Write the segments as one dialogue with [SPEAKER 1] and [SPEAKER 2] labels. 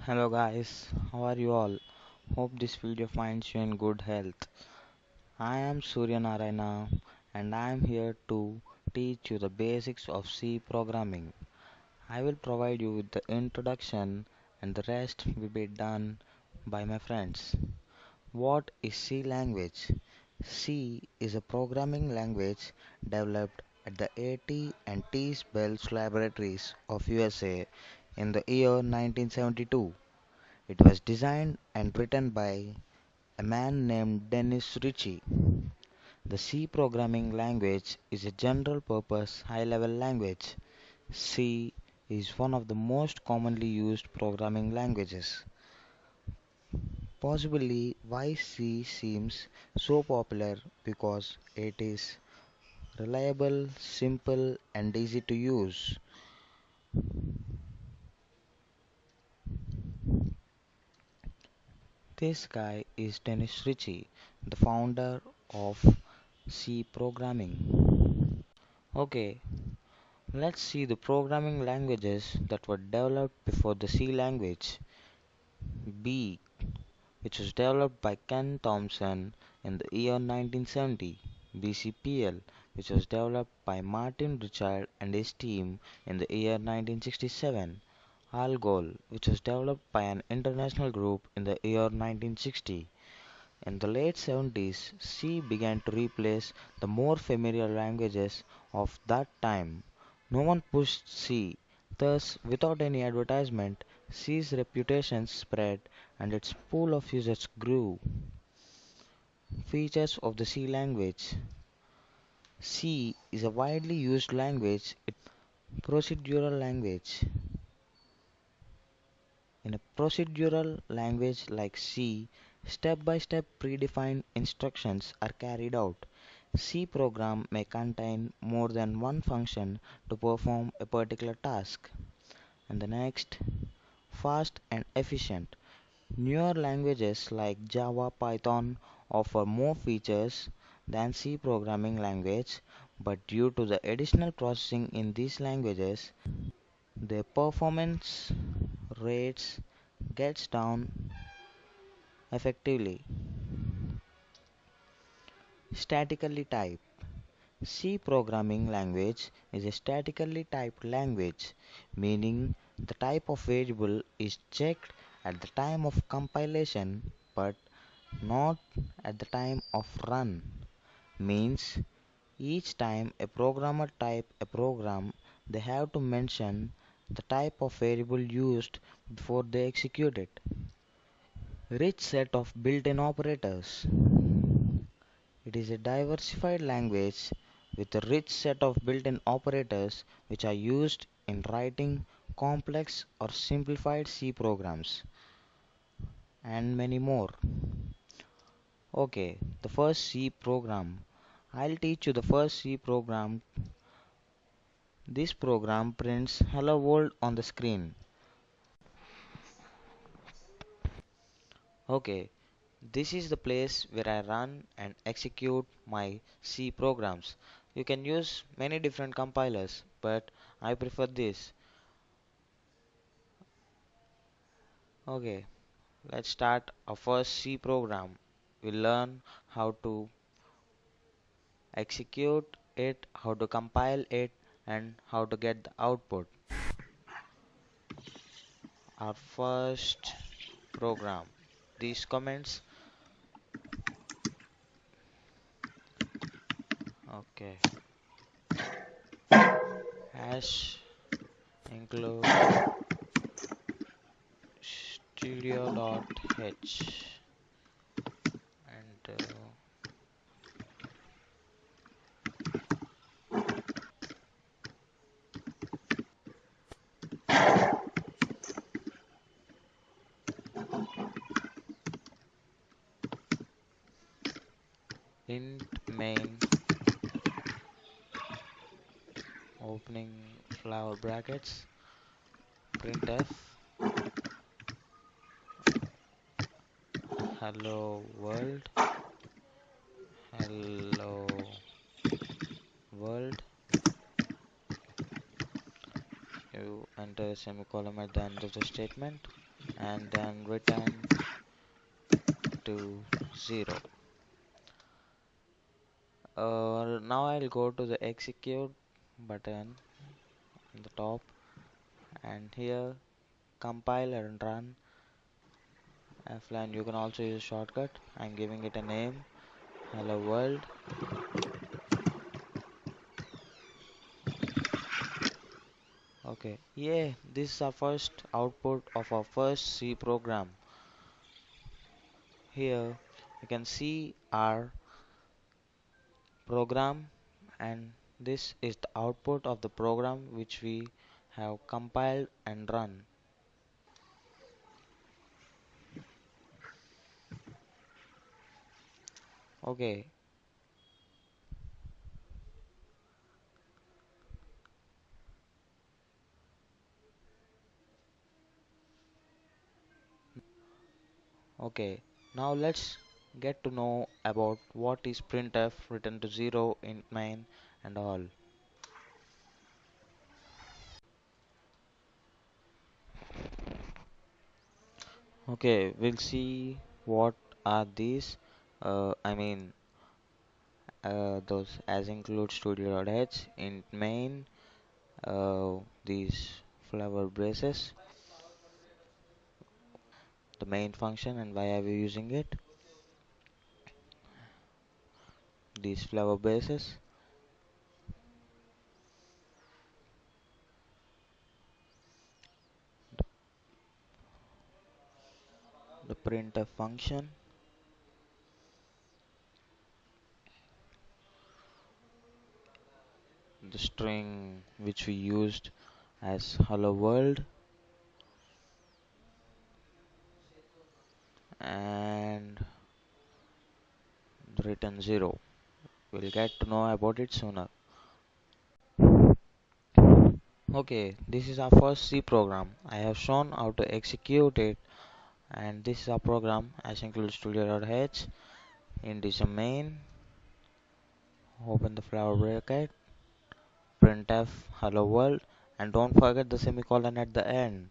[SPEAKER 1] Hello guys, how are you all? Hope this video finds you in good health. I am Surya Narayana and I am here to teach you the basics of C programming. I will provide you with the introduction and the rest will be done by my friends. What is C language? C is a programming language developed at the A.T. and T. Bell's laboratories of USA in the year 1972. It was designed and written by a man named Dennis Ritchie. The C programming language is a general purpose high level language. C is one of the most commonly used programming languages. Possibly why C seems so popular because it is reliable, simple, and easy to use. This guy is Dennis Ritchie, the founder of C programming. Okay, let's see the programming languages that were developed before the C language. B, which was developed by Ken Thompson in the year 1970. BCPL, which was developed by Martin Richard and his team in the year 1967. Algol, which was developed by an international group in the year 1960. In the late 70s, C began to replace the more familiar languages of that time. No one pushed C, thus, without any advertisement, C's reputation spread and its pool of users grew. Features of the C language. C is a widely used language. Procedural language. In a procedural language like C, step-by-step predefined instructions are carried out. C program may contain more than one function to perform a particular task. And the next, fast and efficient. Newer languages like Java, Python offer more features than C programming language, but due to the additional processing in these languages, their performance rates gets down effectively. Statically typed. C programming language is a statically typed language, meaning the type of variable is checked at the time of compilation but not at the time of run. Means each time a programmer type a program, they have to mention the type of variable used before they execute it. Rich set of built-in operators. It is a diversified language with a rich set of built-in operators which are used in writing complex or simplified C programs and many more. Okay, the first C program. I'll teach you the first C program. This program prints hello world on the screen. Okay, this is the place where I run and execute my C programs. You can use many different compilers, but I prefer this. Okay, let's start our first C program. We'll learn how to execute it, how to compile it, and how to get the output. Our first program. These comments. Okay. Hash include studio.h and int main opening flower brackets printf hello world hello world. You enter a semicolon at the end of the statement. and then return to 0. Now I'll go to the execute button on the top, and here compile and run Flan. You can also use shortcut. I'm giving it a name, hello world. Okay, yeah, this is our first output of our first C program. Here you can see our program, and this is the output of the program which we have compiled and run. Okay, okay, now let's get to know about what is printf, return to 0 in main and all. Okay, we'll see what are these. I mean, those as include studio.h in main, these flower braces, the main function and why are we using it, these flower braces, the printf function, the string which we used as hello world, and the return 0. We'll get to know about it sooner. Okay, this is our first C program. I have shown how to execute it, and this is our program as include studio.h in this main, open the flower bracket, printf hello world, and don't forget the semicolon at the end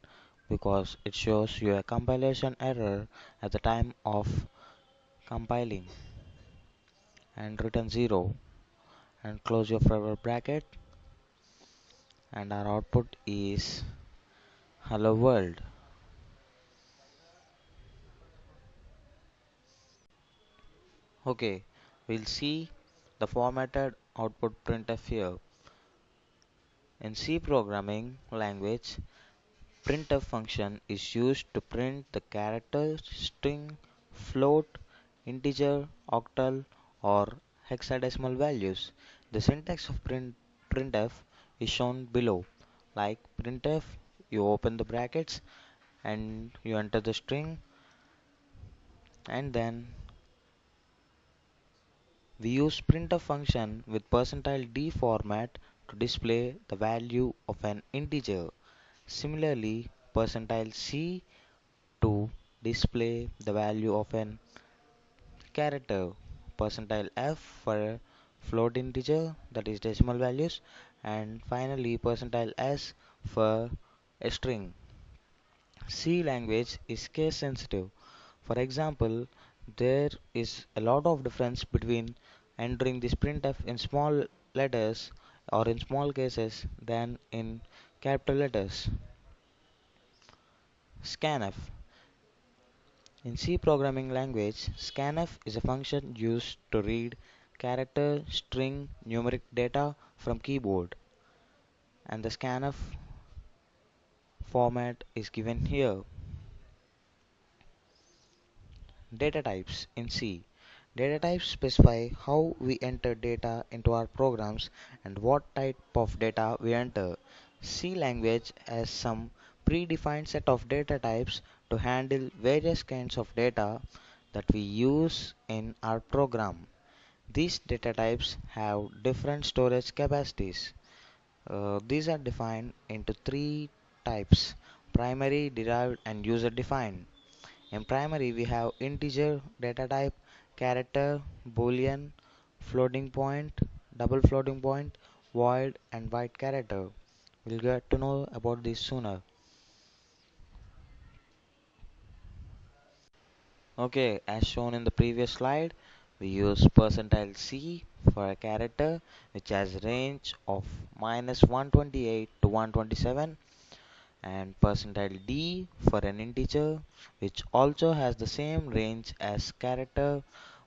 [SPEAKER 1] because it shows you a compilation error at the time of compiling, and return 0 and close your flower bracket, and our output is hello world. Okay, we'll see the formatted output printf here. In C programming language, printf function is used to print the character, string, float, integer, octal, or hexadecimal values. The syntax of printf is shown below. Like printf, you open the brackets and you enter the string, and then we use printf function with %d format to display the value of an integer. Similarly, %c to display the value of an character, %f for float integer, that is decimal values, and finally %s for a string. C language is case sensitive. For example, there is a lot of difference between entering this printf in small letters or in small cases than in capital letters. Scanf. In C programming language, scanf is a function used to read character, string, numeric data from keyboard, and the scanf format is given here. Data types in C. Data types specify how we enter data into our programs and what type of data we enter. C language has some predefined set of data types to handle various kinds of data that we use in our program. These data types have different storage capacities. These are defined into three types: primary, derived, and user defined. In primary, we have integer data type, character, boolean, floating point, double floating point, void, and byte character. We'll get to know about this sooner. Okay, as shown in the previous slide, we use percentile C for a character which has range of minus 128 to 127, and percentile D for an integer which also has the same range as character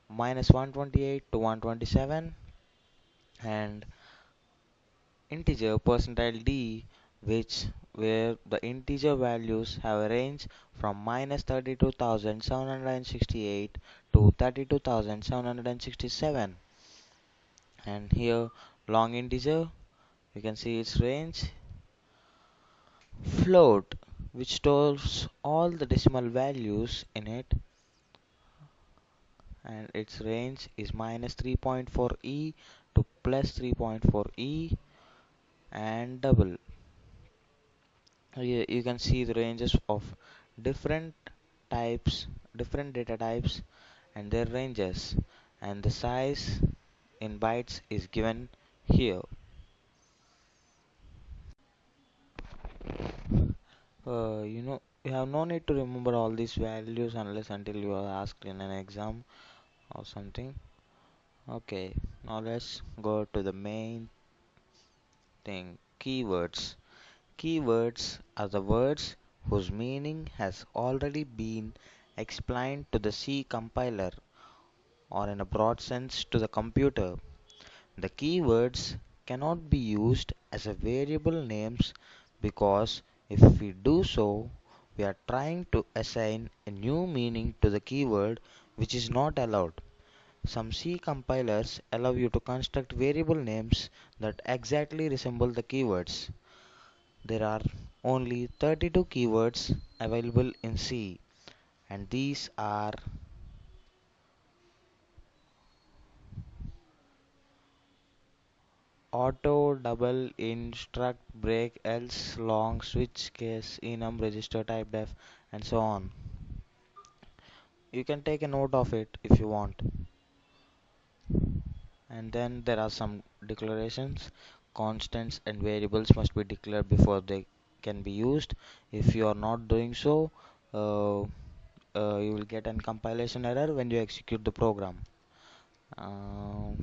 [SPEAKER 1] minus 128 to 127, and integer percentile D which where the integer values have a range from minus 32,768 to 32,767. And here long integer, you can see its range. Float, which stores all the decimal values in it, and its range is minus 3.4e to plus 3.4e. And double, you can see the ranges of different types, different data types and their ranges, and the size in bytes is given here. You have no need to remember all these values unless until you are asked in an exam or something. Okay, now let's go to the main thing, keywords. Keywords are the words whose meaning has already been explained to the C compiler, or in a broad sense to the computer. The keywords cannot be used as a variable names because if we do so, we are trying to assign a new meaning to the keyword, which is not allowed. Some C compilers allow you to construct variable names that exactly resemble the keywords. There are only 32 keywords available in C, and these are auto, double, instruct, break, else, long, switch, case, enum, register, type def, and so on. You can take a note of it if you want. And then there are some declarations. Constants and variables must be declared before they can be used. If you are not doing so, you will get an compilation error when you execute the program. Um,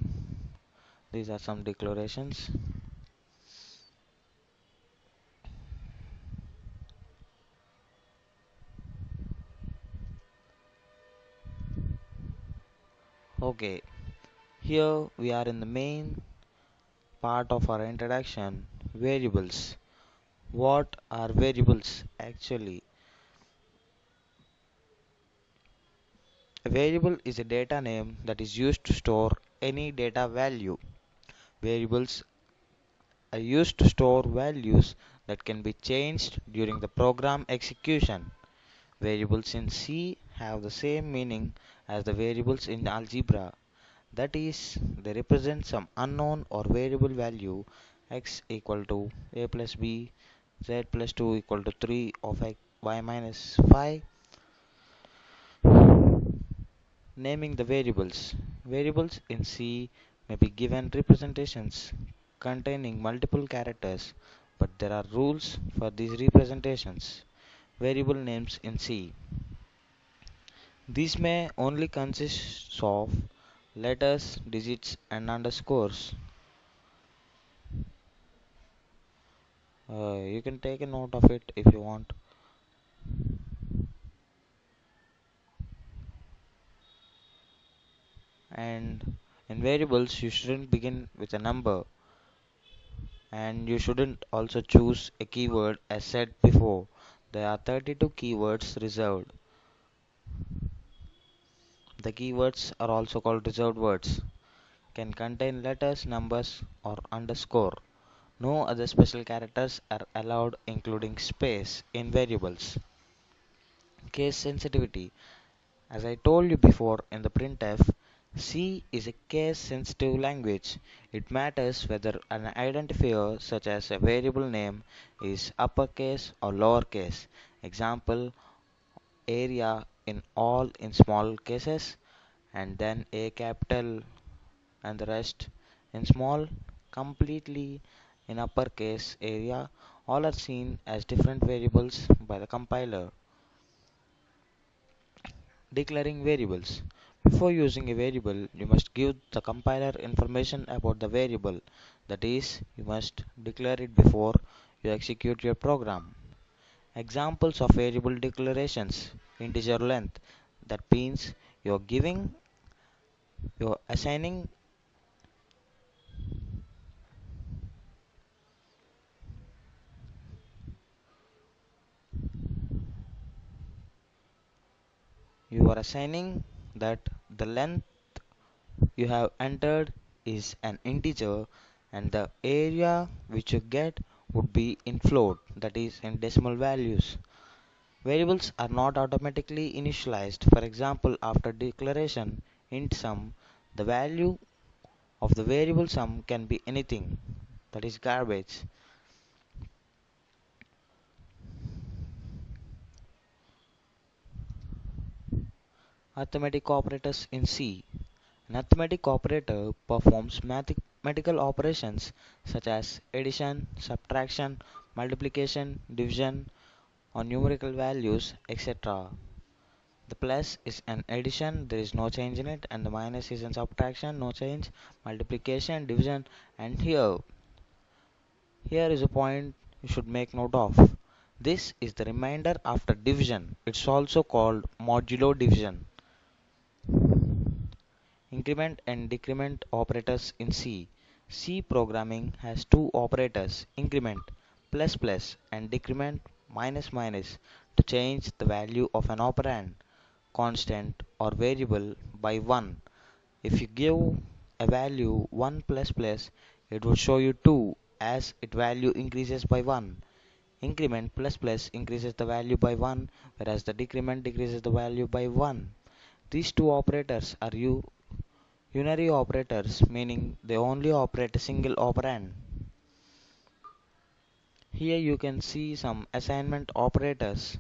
[SPEAKER 1] these are some declarations. Okay, here we are in the main part of our introduction, variables. What are variables actually? A variable is a data name that is used to store any data value. Variables are used to store values that can be changed during the program execution. Variables in C have the same meaning as the variables in algebra. That is, they represent some unknown or variable value x equal to a plus b, z plus 2 equal to 3 of x, y minus 5. Naming the variables. Variables in C may be given representations containing multiple characters, but there are rules for these representations. Variable names in C. These may only consist of letters, digits, and underscores. You can take a note of it if you want. And in variables, you shouldn't begin with a number, and you shouldn't also choose a keyword as said before. There are 32 keywords reserved. The keywords are also called reserved words, can contain letters, numbers, or underscore. No other special characters are allowed, including space, in variables. Case sensitivity. As I told you before in the printf, C is a case sensitive language. It matters whether an identifier such as a variable name is uppercase or lowercase. Example, area in all in small cases, and then a capital and the rest in small, completely in uppercase area. All are seen as different variables by the compiler. Declaring variables. Before using a variable, you must give the compiler information about the variable. That is, you must declare it before you execute your program. Examples of variable declarations: integer length. That means you're assigning, you are assigning that the length you have entered is an integer and the area which you get would be in float, that is in decimal values. Variables are not automatically initialized. For example, after declaration int sum, the value of the variable sum can be anything, that is garbage. Arithmetic operators in C. An arithmetic operator performs mathematical operations such as addition, subtraction, multiplication, division on numerical values, etc. The plus is an addition, there is no change in it, and the minus is an subtraction, no change, multiplication, division, and here is a point you should make note of. This is the remainder after division. It's also called modulo division. Increment and decrement operators in C. C programming has two operators, increment plus plus and decrement minus minus, to change the value of an operand, constant or variable by 1. If you give a value 1 plus plus, it will show you 2 as its value increases by 1. Increment plus plus increases the value by 1, whereas the decrement decreases the value by 1. These two operators are unary operators, meaning they only operate a single operand. Here you can see some assignment operators.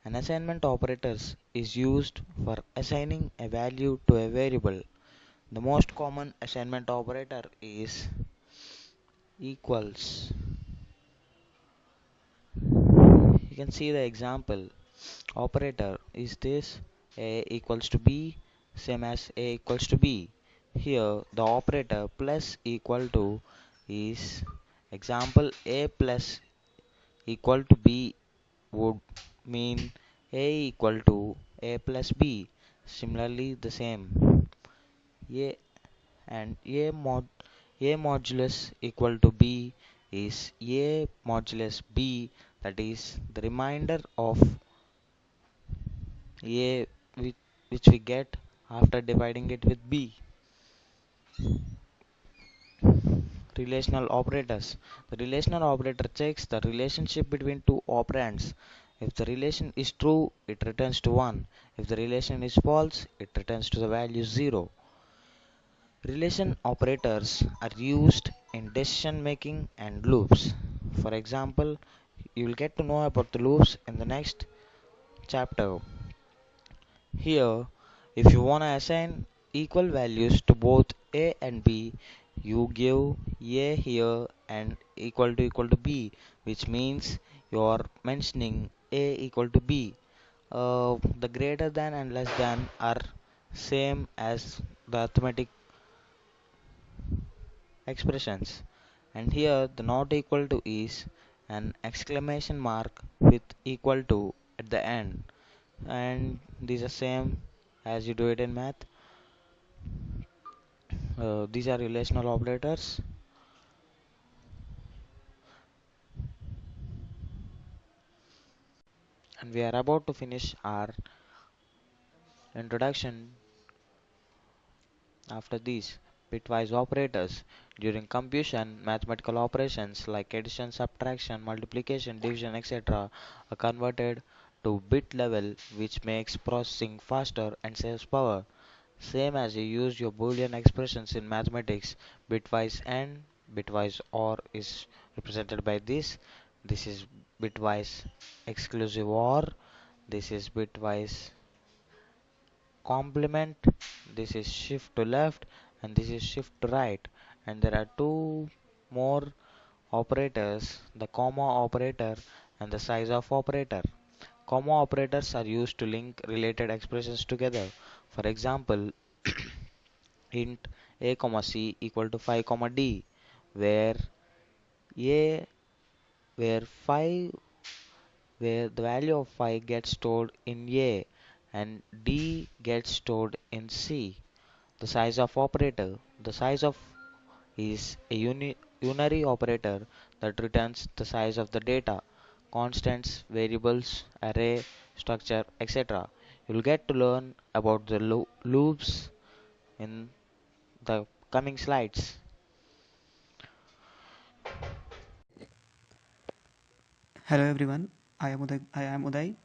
[SPEAKER 1] An assignment operator is used for assigning a value to a variable. The most common assignment operator is equals. You can see the example. Operator is this: a equals to b, same as a equals to b. Here the operator plus equal to is example a plus equal to b would mean a equal to a plus b. Similarly the same a and a modulus equal to b is a modulus b, that is the remainder of a which we get after dividing it with b. Relational operators. The relational operator checks the relationship between two operands. If the relation is true, it returns to 1. If the relation is false, it returns to the value 0. Relation operators are used in decision making and loops. For example, you will get to know about the loops in the next chapter. Here, if you want to assign equal values to both a and b, you give a here and equal to b, which means you are mentioning a equal to b. The greater than and less than are same as the arithmetic expressions, and here the not equal to is an exclamation mark with equal to at the end, and these are same as you do it in math. These are relational operators, and we are about to finish our introduction. After these, bitwise operators. During computation, mathematical operations like addition, subtraction, multiplication, division, etc. are converted to bit level, which makes processing faster and saves power. Same as you use your Boolean expressions in mathematics, bitwise AND, bitwise OR is represented by this. This is bitwise exclusive OR. This is bitwise complement. This is shift to left, and this is shift to right. And there are two more operators: the comma operator and the size of operator. Comma operators are used to link related expressions together. For example, int a comma c equal to 5 comma d, where a where 5 where the value of 5 gets stored in a and d gets stored in c. The size of operator. The size of is a unary operator that returns the size of the data, constants, variables, array, structure, etc. You'll get to learn about the loops in the coming slides.
[SPEAKER 2] Hello everyone, I am Uday,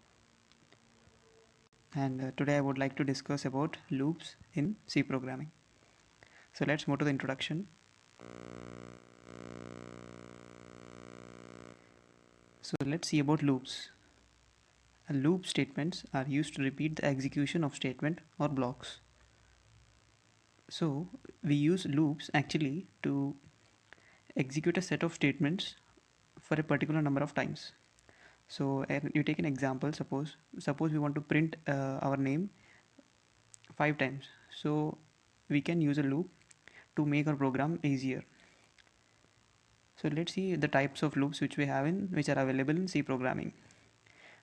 [SPEAKER 2] and today I would like to discuss about loops in C programming. So let's move to the introduction. So let's see about loops. Loop statements are used to repeat the execution of statement or blocks. So we use loops actually to execute a set of statements for a particular number of times. So you take an example. Suppose we want to print our name 5 times. So we can use a loop to make our program easier. So let's see the types of loops which are available in C programming.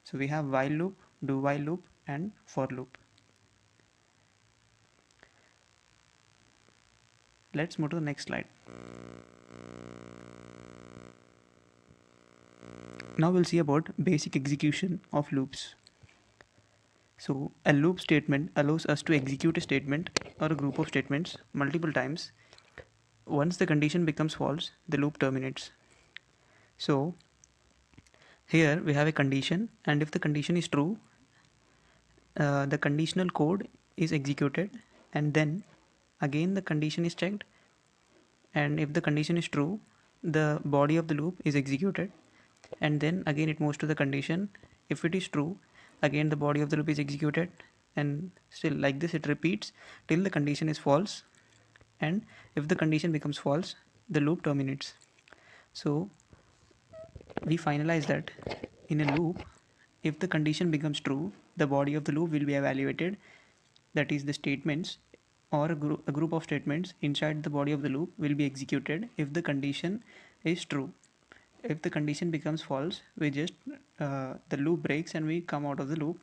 [SPEAKER 2] So we have while loop, do while loop, and for loop. Let's move to the next slide. Now we'll see about basic execution of loops. So a loop statement allows us to execute a statement or a group of statements multiple times. Once the condition becomes false, the loop terminates. So here we have a condition, and if the condition is true, the conditional code is executed, and then again the condition is checked, and if the condition is true, the body of the loop is executed, and then again it moves to the condition. If it is true, again the body of the loop is executed, and still like this it repeats till the condition is false, and if the condition becomes false, the loop terminates. So we finalize that in a loop, if the condition becomes true, the body of the loop will be evaluated, that is the statements or a group of statements inside the body of the loop will be executed if the condition is true. If the condition becomes false, we just the loop breaks and we come out of the loop.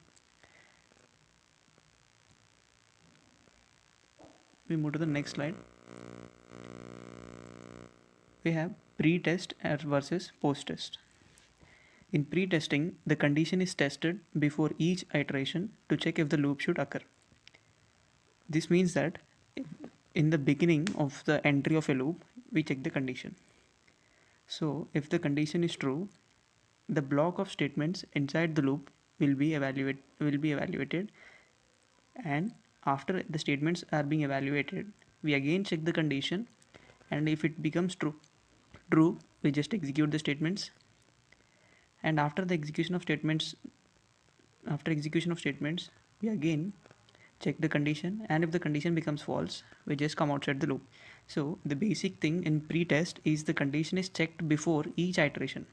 [SPEAKER 2] We move to the next slide. We have pre-test versus post-test. In pre-testing, the condition is tested before each iteration to check if the loop should occur. This means that in the beginning of the entry of a loop, we check the condition. So if the condition is true, the block of statements inside the loop will be evaluated, and after the statements are being evaluated, we again check the condition, and if it becomes true, we just execute the statements, and after execution of statements, we again check the condition, and if the condition becomes false, we just come outside the loop. So the basic thing in pre-test is the condition is checked before each iteration.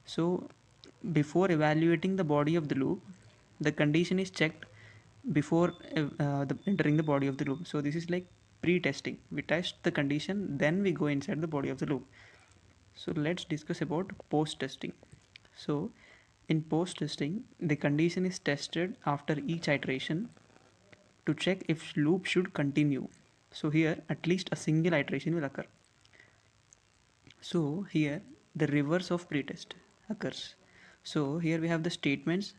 [SPEAKER 2] So before evaluating the body of the loop, the condition is checked before entering the body of the loop. So this is like pre-testing. We test the condition, then we go inside the body of the loop. So let's discuss about post-testing. So in post-testing, the condition is tested after each iteration to check if loop should continue. So here at least a single iteration will occur. So here the reverse of pretest occurs. So here we have the statements.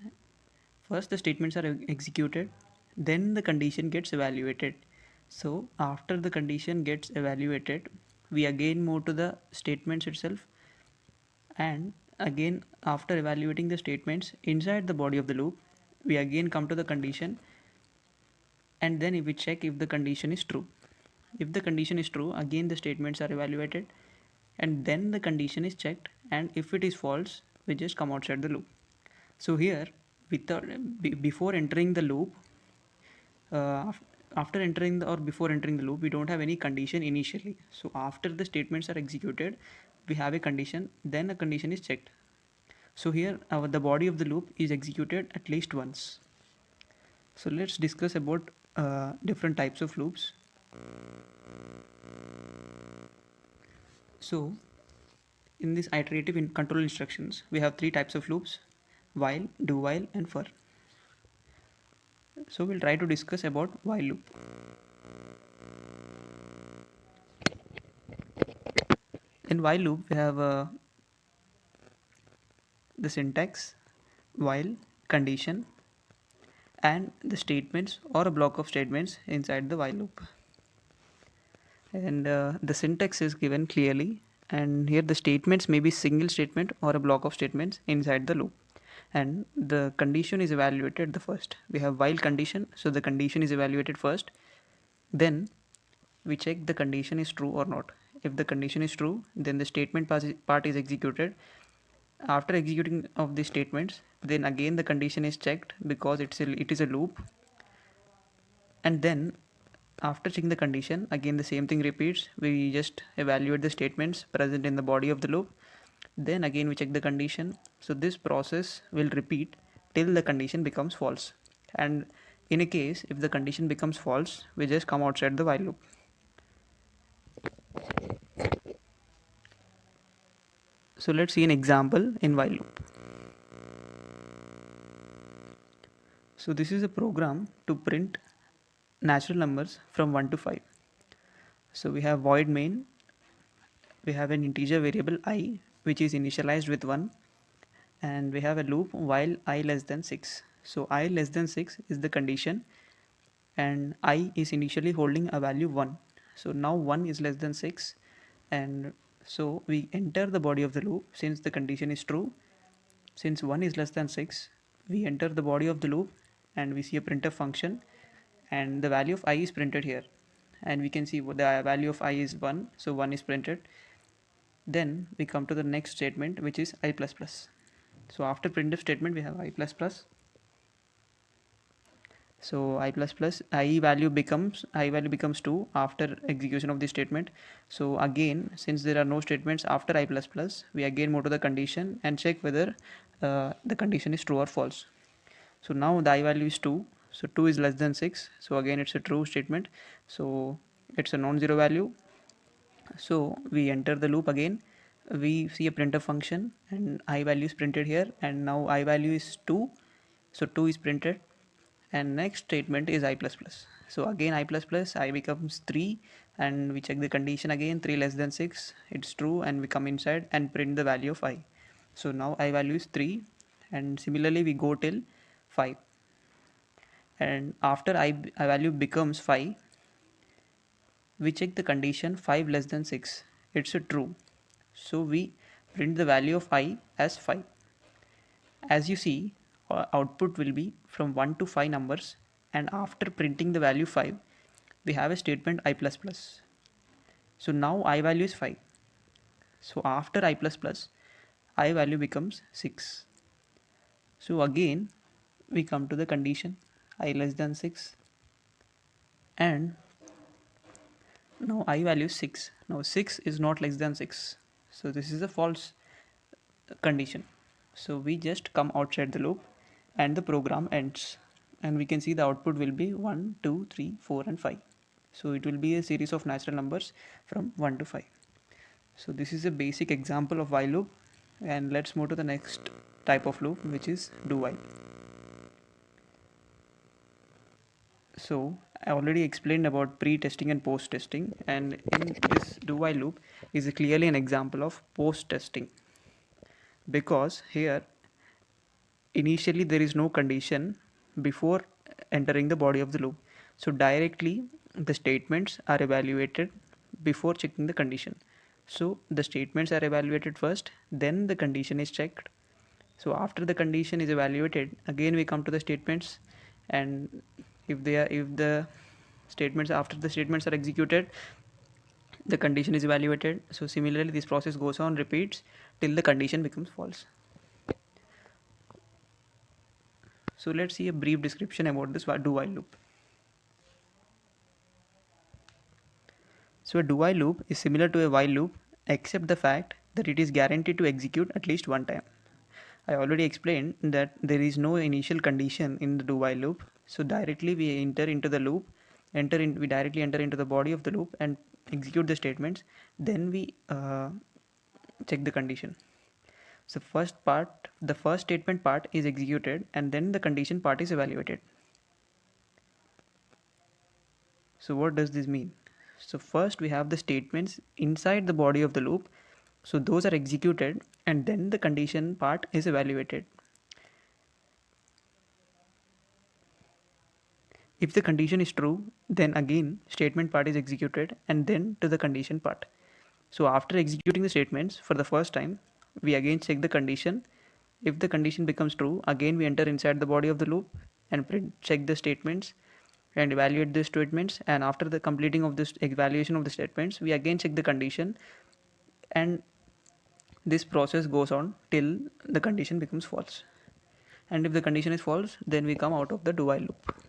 [SPEAKER 2] First the statements are executed, then the condition gets evaluated. So after the condition gets evaluated, we again move to the statements itself, and again after evaluating the statements inside the body of the loop, we again come to the condition, and then we check if the condition is true. If the condition is true, again the statements are evaluated, and then the condition is checked, and if it is false, we just come outside the loop. So here before entering the loop, uh, after entering or before entering the loop, we don't have any condition initially. So after the statements are executed, we have a condition, then a condition is checked. So here the body of the loop is executed at least once. So let's discuss about different types of loops. So in this iterative control instructions, we have three types of loops: while, do while, and for. So we'll try to discuss about while loop. In while loop, we have the syntax, while, condition, and the statements or a block of statements inside the while loop. And the syntax is given clearly, and here the statements may be single statement or a block of statements inside the loop. And the condition is evaluated the first. We have while condition, so the condition is evaluated first. Then we check the condition is true or not. If the condition is true, then the statement part is executed. After executing of the statements, then again the condition is checked because it is a loop. And then after checking the condition, again the same thing repeats. We just evaluate the statements present in the body of the loop. Then again we check the condition. So this process will repeat till the condition becomes false. And in a case if the condition becomes false, we just come outside the while loop. So let's see an example in while loop. So this is a program to print natural numbers from 1 to 5. So we have void main, we have an integer variable I which is initialized with 1, and we have a loop while I less than 6. So I less than 6 is the condition, and I is initially holding a value 1. So now 1 is less than 6, and so we enter the body of the loop since the condition is true. Since 1 is less than 6, we enter the body of the loop and we see a printf function, and the value of I is printed here, and we can see the value of I is 1, so 1 is printed. Then we come to the next statement, which is I plus plus. So after printf statement we have I plus plus. So I plus plus I value becomes 2 after execution of this statement. So again, since there are no statements after I plus plus, we again move to the condition and check whether the condition is true or false. So now the I value is 2, so 2 is less than 6, so again it's a true statement, so it's a non-zero value. So we enter the loop again, we see a printf function, and I value is printed here, and now I value is 2, so 2 is printed. And next statement is I plus plus. So again I plus plus, I becomes 3, and we check the condition again, 3 less than 6, it's true, and we come inside and print the value of I. So now I value is 3, and similarly we go till 5, and after I value becomes 5, we check the condition 5 less than 6, it's a true, so we print the value of I as 5. As you see, output will be from 1 to 5 numbers, and after printing the value 5, we have a statement I plus plus. So now I value is 5, so after I plus plus, I value becomes 6. So again we come to the condition I less than 6, and now I value is 6. Now 6 is not less than 6, so this is a false condition. So we just come outside the loop and the program ends, and we can see the output will be 1, 2, 3, 4 and 5. So it will be a series of natural numbers from 1 to 5. So this is a basic example of while loop, and let's move to the next type of loop, which is do while. So I already explained about pre-testing and post-testing, and in this do while loop is clearly an example of post-testing, because here initially there is no condition before entering the body of the loop, so directly the statements are evaluated before checking the condition. So the statements are evaluated first, then the condition is checked. So after the condition is evaluated, again we come to the statements, and if the statements after the statements are executed, the condition is evaluated. So similarly this process goes on, repeats till the condition becomes false. So let's see a brief description about this do while loop. So a do while loop is similar to a while loop, except the fact that it is guaranteed to execute at least one time. I already explained that there is no initial condition in the do while loop. So directly we enter into the loop, we directly enter into the body of the loop and execute the statements. Then we check the condition. So the first statement part is executed and then the condition part is evaluated. So what does this mean? So first we have the statements inside the body of the loop. So those are executed and then the condition part is evaluated. If the condition is true, then again statement part is executed and then to the condition part. So after executing the statements for the first time, we again check the condition. If the condition becomes true, again we enter inside the body of the loop and check the statements and evaluate the statements, and after the completing of this evaluation of the statements, we again check the condition, and this process goes on till the condition becomes false. And if the condition is false, then we come out of the do while loop.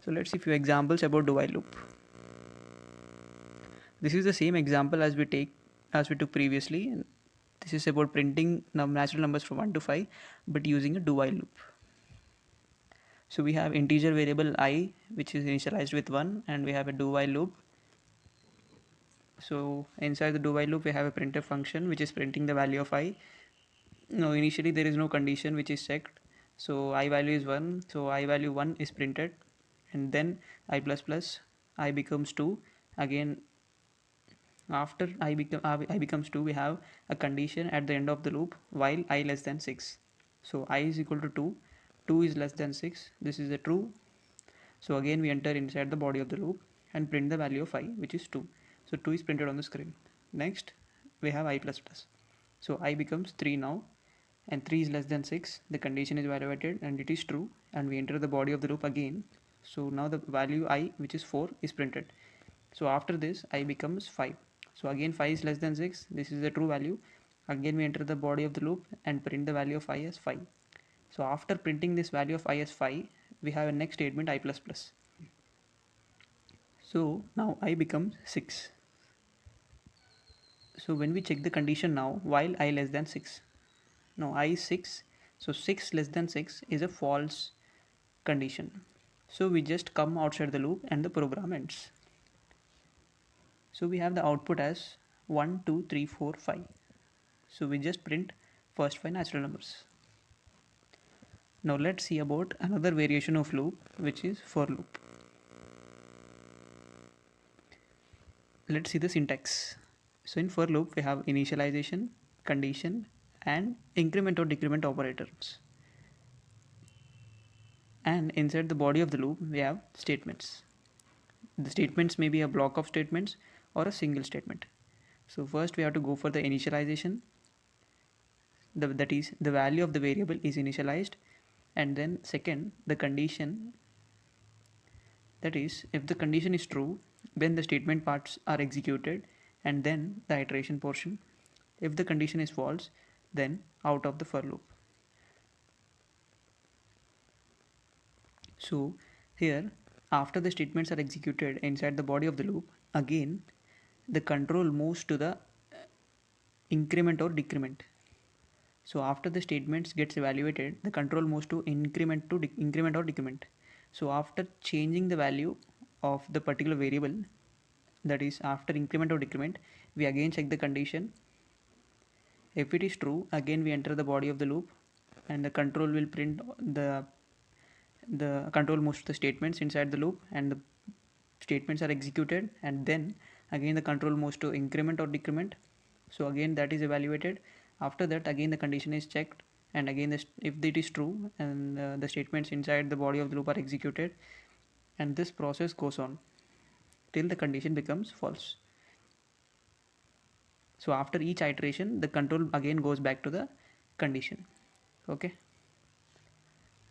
[SPEAKER 2] So let's see a few examples about do while loop. This is the same example as we took previously. This is about printing natural numbers from 1 to 5 but using a do while loop. So we have integer variable I which is initialized with 1 and we have a do while loop. So inside the do while loop we have a printf function which is printing the value of I. Now initially there is no condition which is checked, so I value is 1, so I value 1 is printed, and then I plus plus I becomes 2. Again after I becomes 2, we have a condition at the end of the loop while I less than 6. So I is equal to 2, 2 is less than 6, this is a true. So again we enter inside the body of the loop and print the value of I which is 2. So 2 is printed on the screen. Next we have I plus plus. So I becomes 3 now and 3 is less than 6. The condition is evaluated and it is true, and we enter the body of the loop again. So now the value I which is 4 is printed. So after this I becomes 5. So again 5 is less than 6. This is the true value. Again we enter the body of the loop and print the value of I as 5. So after printing this value of I as 5, we have a next statement I plus plus. So now I becomes 6. So when we check the condition now, while I less than 6, now I is 6, so 6 less than 6 is a false condition. So we just come outside the loop and the program ends. So we have the output as 1, 2, 3, 4, 5. So we just print first 5 natural numbers. Now let's see about another variation of loop, which is for loop. Let's see the syntax. So in for loop we have initialization, condition and increment or decrement operators. And inside the body of the loop we have statements. The statements may be a block of statements or a single statement. So first we have to go for the initialization. That is, the value of the variable is initialized, and then second, the condition. That is, if the condition is true, then the statement parts are executed and then the iteration portion. If the condition is false, then out of the for loop. So here, after the statements are executed inside the body of the loop, again the control moves to the increment or decrement. So after the statements gets evaluated, the control moves to increment or decrement. So after changing the value of the particular variable, that is after increment or decrement, we again check the condition. If it is true, again we enter the body of the loop and the control will print the control moves to the statements inside the loop and the statements are executed, and then again the control moves to increment or decrement. So again that is evaluated. After that again the condition is checked, and again if it is true, and the statements inside the body of the loop are executed, and this process goes on till the condition becomes false. So after each iteration the control again goes back to the condition. Okay,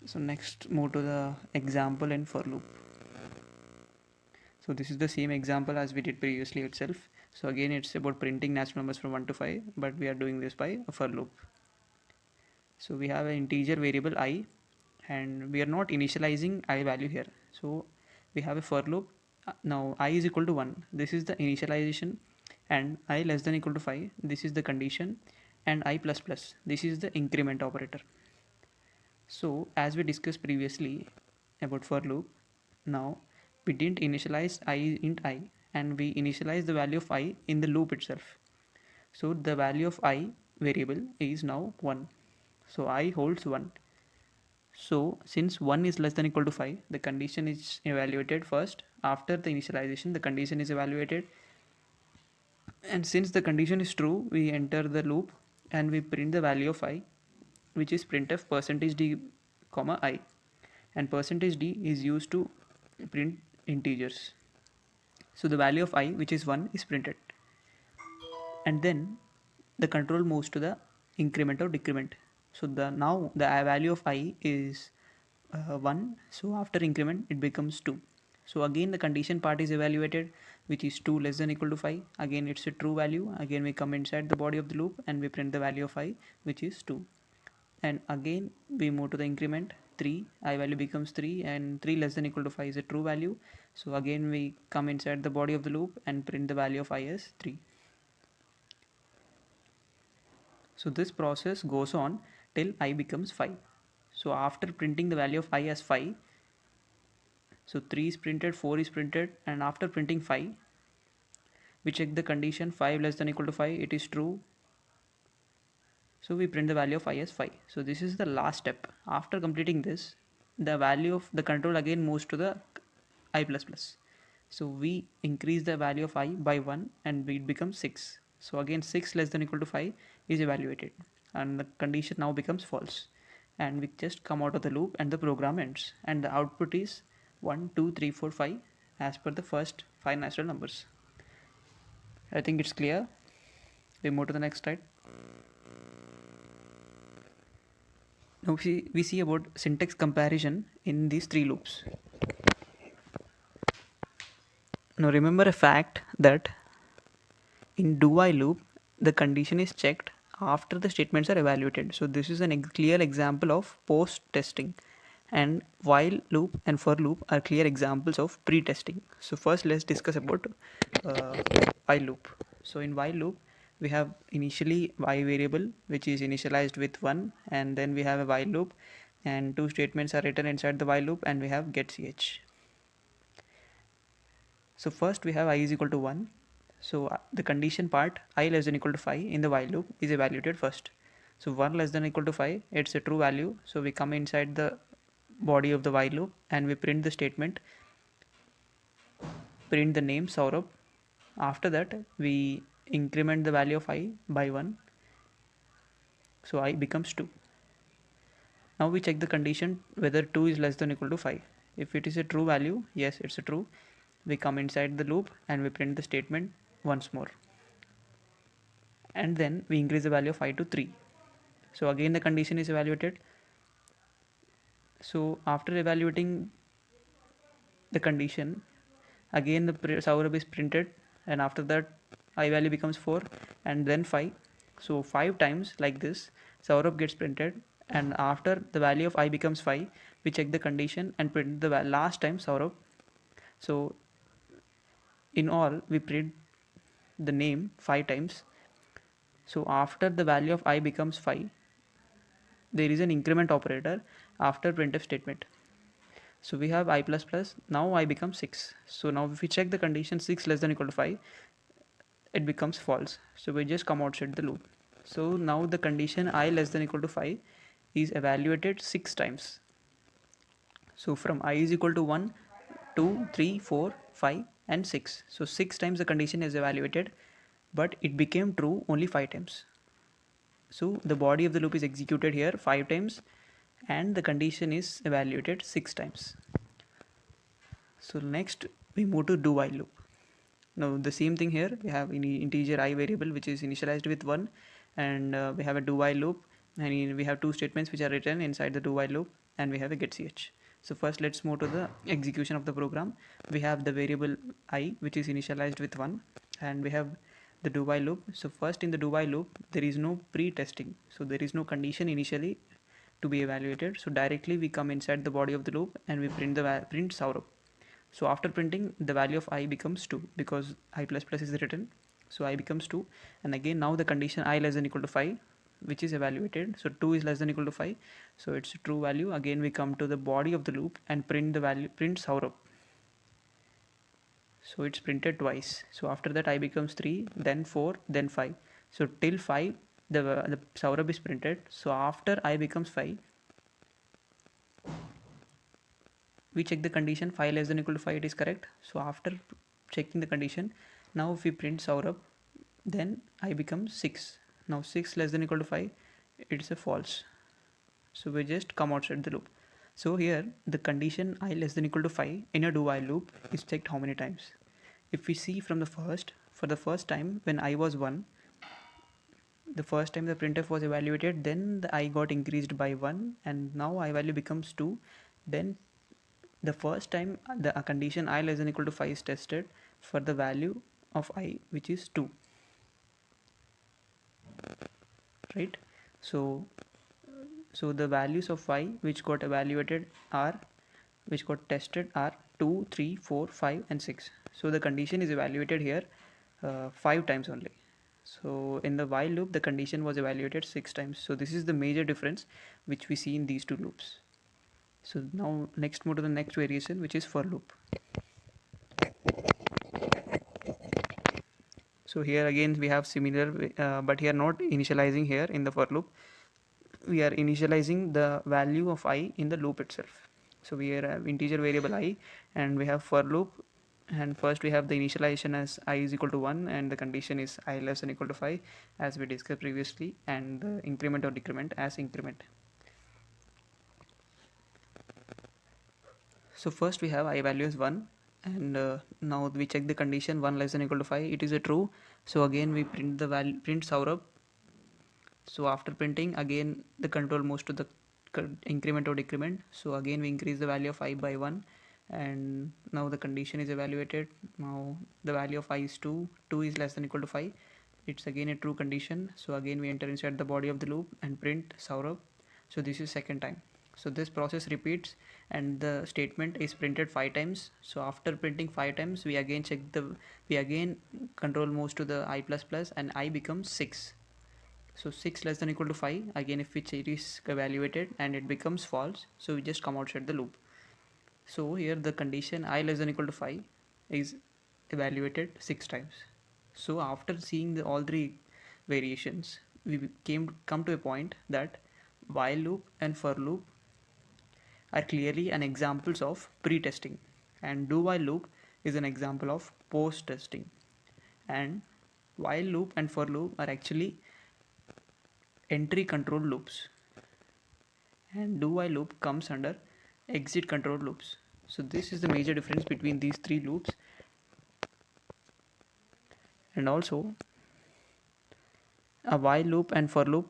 [SPEAKER 2] so next move to the example in for loop. So this is the same example as we did previously itself. So again it's about printing natural numbers from 1 to 5, but we are doing this by a for loop. So we have an integer variable I and we are not initializing I value here. So we have a for loop. Now I is equal to 1. This is the initialization, and I less than equal to 5. This is the condition, and I plus plus. This is the increment operator. So as we discussed previously about for loop, now we didn't initialize I int I, and we initialize the value of I in the loop itself. So the value of I variable is now 1. So I holds 1. So since 1 is less than equal to 5, the condition is evaluated first. After the initialization, the condition is evaluated, and since the condition is true, we enter the loop and we print the value of I, which is printf percentage d comma I, and percentage d is used to print integers. So the value of I, which is 1, is printed, and then the control moves to the increment or decrement. So the now the value of I is 1, so after increment it becomes 2. So again the condition part is evaluated, which is 2 less than equal to 5. Again it's a true value. Again we come inside the body of the loop and we print the value of I, which is 2. And again we move to the increment 3, I value becomes 3, and 3 less than equal to 5 is a true value. So again we come inside the body of the loop and print the value of I as 3. So this process goes on till I becomes 5. So after printing the value of I as 5, so 3 is printed, 4 is printed, and after printing 5, we check the condition 5 less than equal to 5, it is true. So we print the value of I as 5. So this is the last step. After completing this, the value of the control again moves to the I plus plus. So we increase the value of I by 1 and it becomes 6. So again 6 less than equal to 5 is evaluated and the condition now becomes false, and we just come out of the loop and the program ends, and the output is 1 2 3 4 5 as per the first 5 natural numbers. I think it's clear. We move to the next slide. Now we see about syntax comparison in these 3 loops. Now remember a fact that in do while loop the condition is checked after the statements are evaluated. So this is a clear example of post testing, and while loop and for loop are clear examples of pre-testing. So first let's discuss about while loop. So in while loop we have initially y variable which is initialized with 1, and then we have a while loop and 2 statements are written inside the while loop, and we have get ch. So first we have I is equal to 1. So the condition part I less than equal to 5 in the while loop is evaluated first. So 1 less than equal to 5, it's a true value. So we come inside the body of the while loop and we print the statement, print the name Saurabh. After that we increment the value of I by 1. So I becomes 2. Now we check the condition whether 2 is less than equal to 5. If it is a true value, yes, it's a true. We come inside the loop and we print the statement once more, and then we increase the value of I to 3. So again the condition is evaluated. So after evaluating the condition, again the Saurabh is printed, and after that I value becomes 4 and then 5. So 5 times like this Saurabh gets printed, and after the value of I becomes 5, we check the condition and print the last time Saurabh. So in all we print the name 5 times. So after the value of I becomes 5, there is an increment operator after printf statement. So we have I plus plus, now I becomes 6. So now if we check the condition 6 less than equal to 5, it becomes false. So we just come outside the loop. So now the condition I less than equal to 5 is evaluated 6 times. So from I is equal to 1, 2, 3, 4, 5 and 6. So 6 times the condition is evaluated, but it became true only 5 times. So the body of the loop is executed here 5 times and the condition is evaluated 6 times. So next we move to do while loop. Now the same thing here, we have integer I variable which is initialized with 1, and we have a do while loop, and we have 2 statements which are written inside the do while loop, and we have a get ch. So first let's move to the execution of the program. We have the variable I which is initialized with 1, and we have the do while loop. So first in the do while loop there is no pre-testing, so there is no condition initially to be evaluated. So directly we come inside the body of the loop and we print Saurabh. So after printing, the value of I becomes 2 because I plus plus is written. So I becomes 2, and again now the condition I less than equal to 5, which is evaluated. So 2 is less than equal to 5, so it's a true value. Again we come to the body of the loop and print the value, print Saurabh. So it's printed twice. So after that I becomes 3, then 4, then 5. So till 5 the Saurabh is printed. So after I becomes 5, we check the condition 5 less than equal to 5, it is correct. So after checking the condition, now if we print Saurabh, then I becomes 6. Now 6 less than equal to 5, it's a false. So we just come outside the loop. So here the condition I less than equal to 5 in a do while loop is checked how many times. If we see from the first, for the first time when I was 1, the first time the printf was evaluated, then the I got increased by 1, and now I value becomes 2. Then the first time the condition I less than equal to 5 is tested for the value of I, which is 2, right? So the values of I which got evaluated are, which got tested are 2, 3, 4, 5 and 6. So the condition is evaluated here 5 times only. So in the while loop the condition was evaluated 6 times. So this is the major difference which we see in these two loops. So now next move to the next variation, which is for loop. So here again we have similar but here not initializing here in the for loop, we are initializing the value of I in the loop itself. So we have integer variable I and we have for loop, and first we have the initialization as I is equal to 1 and the condition is I less than equal to 5 as we discussed previously, and the increment or decrement as increment. So first we have I value is 1, and now we check the condition 1 less than equal to 5, it is a true. So again we print the value, print Saurabh. So after printing, again the control moves to the increment or decrement. So again we increase the value of I by 1, and now the condition is evaluated. Now the value of I is 2, 2 is less than equal to 5, it's again a true condition. So again we enter inside the body of the loop and print Saurabh. So this is second time. So this process repeats and the statement is printed 5 times. So after printing 5 times, we again check the, we again control moves to the I plus plus and I becomes 6. So 6 less than equal to 5, again if it is evaluated and it becomes false, so we just come outside the loop. So here the condition I less than equal to 5 is evaluated 6 times. So after seeing the all three variations, we come to a point that while loop and for loop are clearly an examples of pre-testing, and do while loop is an example of post-testing, and while loop and for loop are actually entry control loops, and do while loop comes under exit control loops. So this is the major difference between these three loops. And also a while loop and for loop,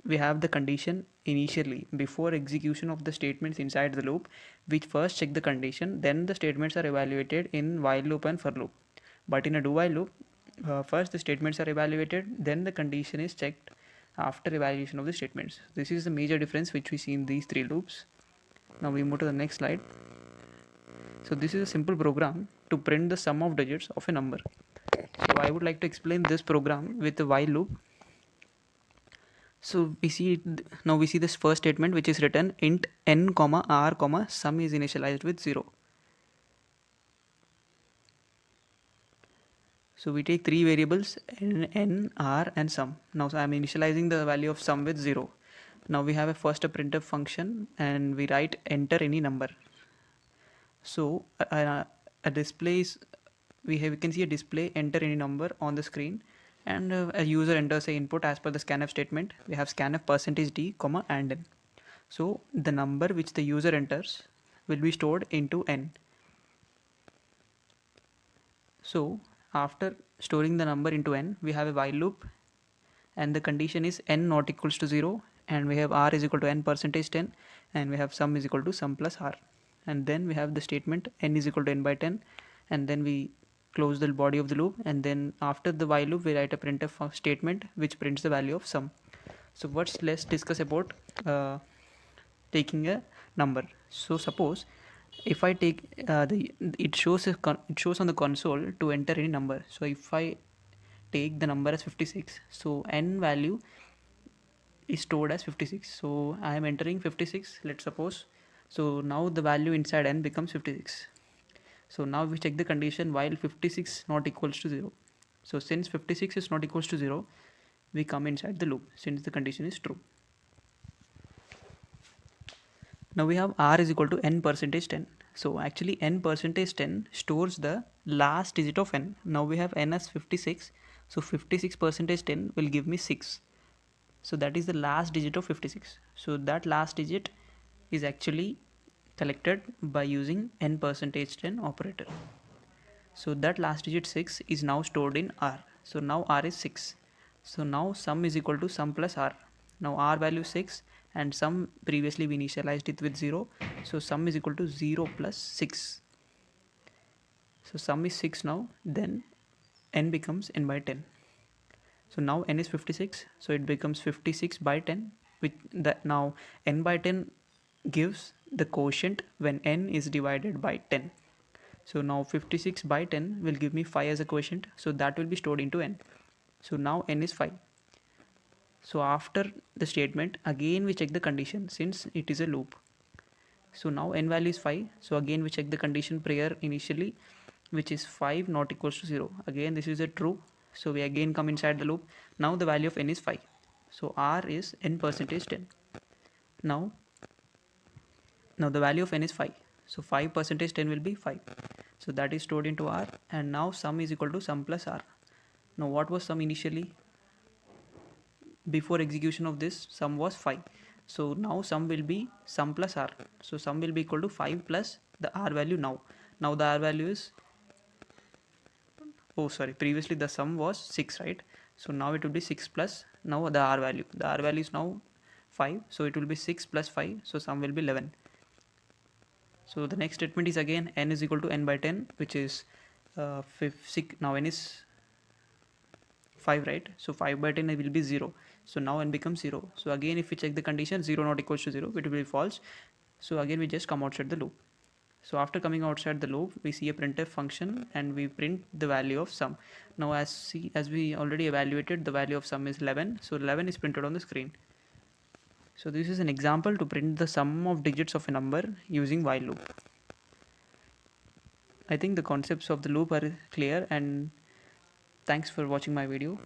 [SPEAKER 2] we have the condition initially before execution of the statements inside the loop, which first check the condition, then the statements are evaluated in while loop and for loop. But in a do while loop, first the statements are evaluated, then the condition is checked after evaluation of the statements. This is the major difference which we see in these three loops. Now we move to the next slide. So this is a simple program to print the sum of digits of a number. So I would like to explain this program with the while loop. So we see now we see this first statement which is written int n comma r comma sum is initialized with 0. So we take three variables n, r and sum. Now so I am initializing the value of sum with 0. Now we have a first a printf function and we write enter any number. So a display is, we can see a display enter any number on the screen, and a user enters a input as per the scanf statement. We have scanf %d comma and n. So the number which the user enters will be stored into n. So after storing the number into n, we have a while loop, and the condition is n not equals to 0, and we have r is equal to n %10, and we have sum is equal to sum plus r, and then we have the statement n is equal to n by 10, and then we close the body of the loop, and then after the while loop we write a printf statement which prints the value of sum. So let's discuss about taking a number. So suppose if I take it shows on the console to enter any number. So if I take the number as 56. So n value is stored as 56. So I am entering 56, let's suppose. So now the value inside n becomes 56. So now we check the condition while 56 not equals to 0. So since 56 is not equals to 0, we come inside the loop since the condition is true. Now we have r is equal to n percentage 10. So actually n percentage 10 stores the last digit of n. Now we have n as 56. So 56 percentage 10 will give me 6. So that is the last digit of 56. So that last digit is actually collected by using n percentage 10 operator. So that last digit 6 is now stored in r. So now r is 6. So now sum is equal to sum plus r. Now r value 6 and sum previously we initialized it with 0. So sum is equal to 0 plus 6. So sum is 6 now, then n becomes n by 10. So now n is 56, so it becomes 56 by 10, which that now n by 10 gives the quotient when n is divided by 10. So now 56 by 10 will give me 5 as a quotient, so that will be stored into n. So now n is 5. So after the statement, again we check the condition since it is a loop. So now n value is 5, so again we check the condition prior initially, which is 5 not equals to 0. Again this is a true, so we again come inside the loop. Now the value of n is 5, so r is n percentage 10. Now the value of n is 5, so 5 percentage 10 will be 5, so that is stored into r. And now sum is equal to sum plus r. Now what was sum initially? Before execution of this, sum was 5. So now sum will be sum plus r. So sum will be equal to 5 plus the r value now. Now the r value is, oh sorry, previously the sum was 6, right? So now it will be 6 plus now the r value. The r value is now 5, so it will be 6 plus 5, so sum will be 11. So the next statement is again n is equal to n by 10, which is 6. Now n is 5, right? So 5 by 10 will be 0. So now n becomes 0. So again if we check the condition 0 not equals to 0, it will be false. So again we just come outside the loop. So after coming outside the loop, we see a printf function and we print the value of sum. Now as we already evaluated, the value of sum is 11. So 11 is printed on the screen. So this is an example to print the sum of digits of a number using while loop. I think the concepts of the loop are clear, and thanks for watching my video.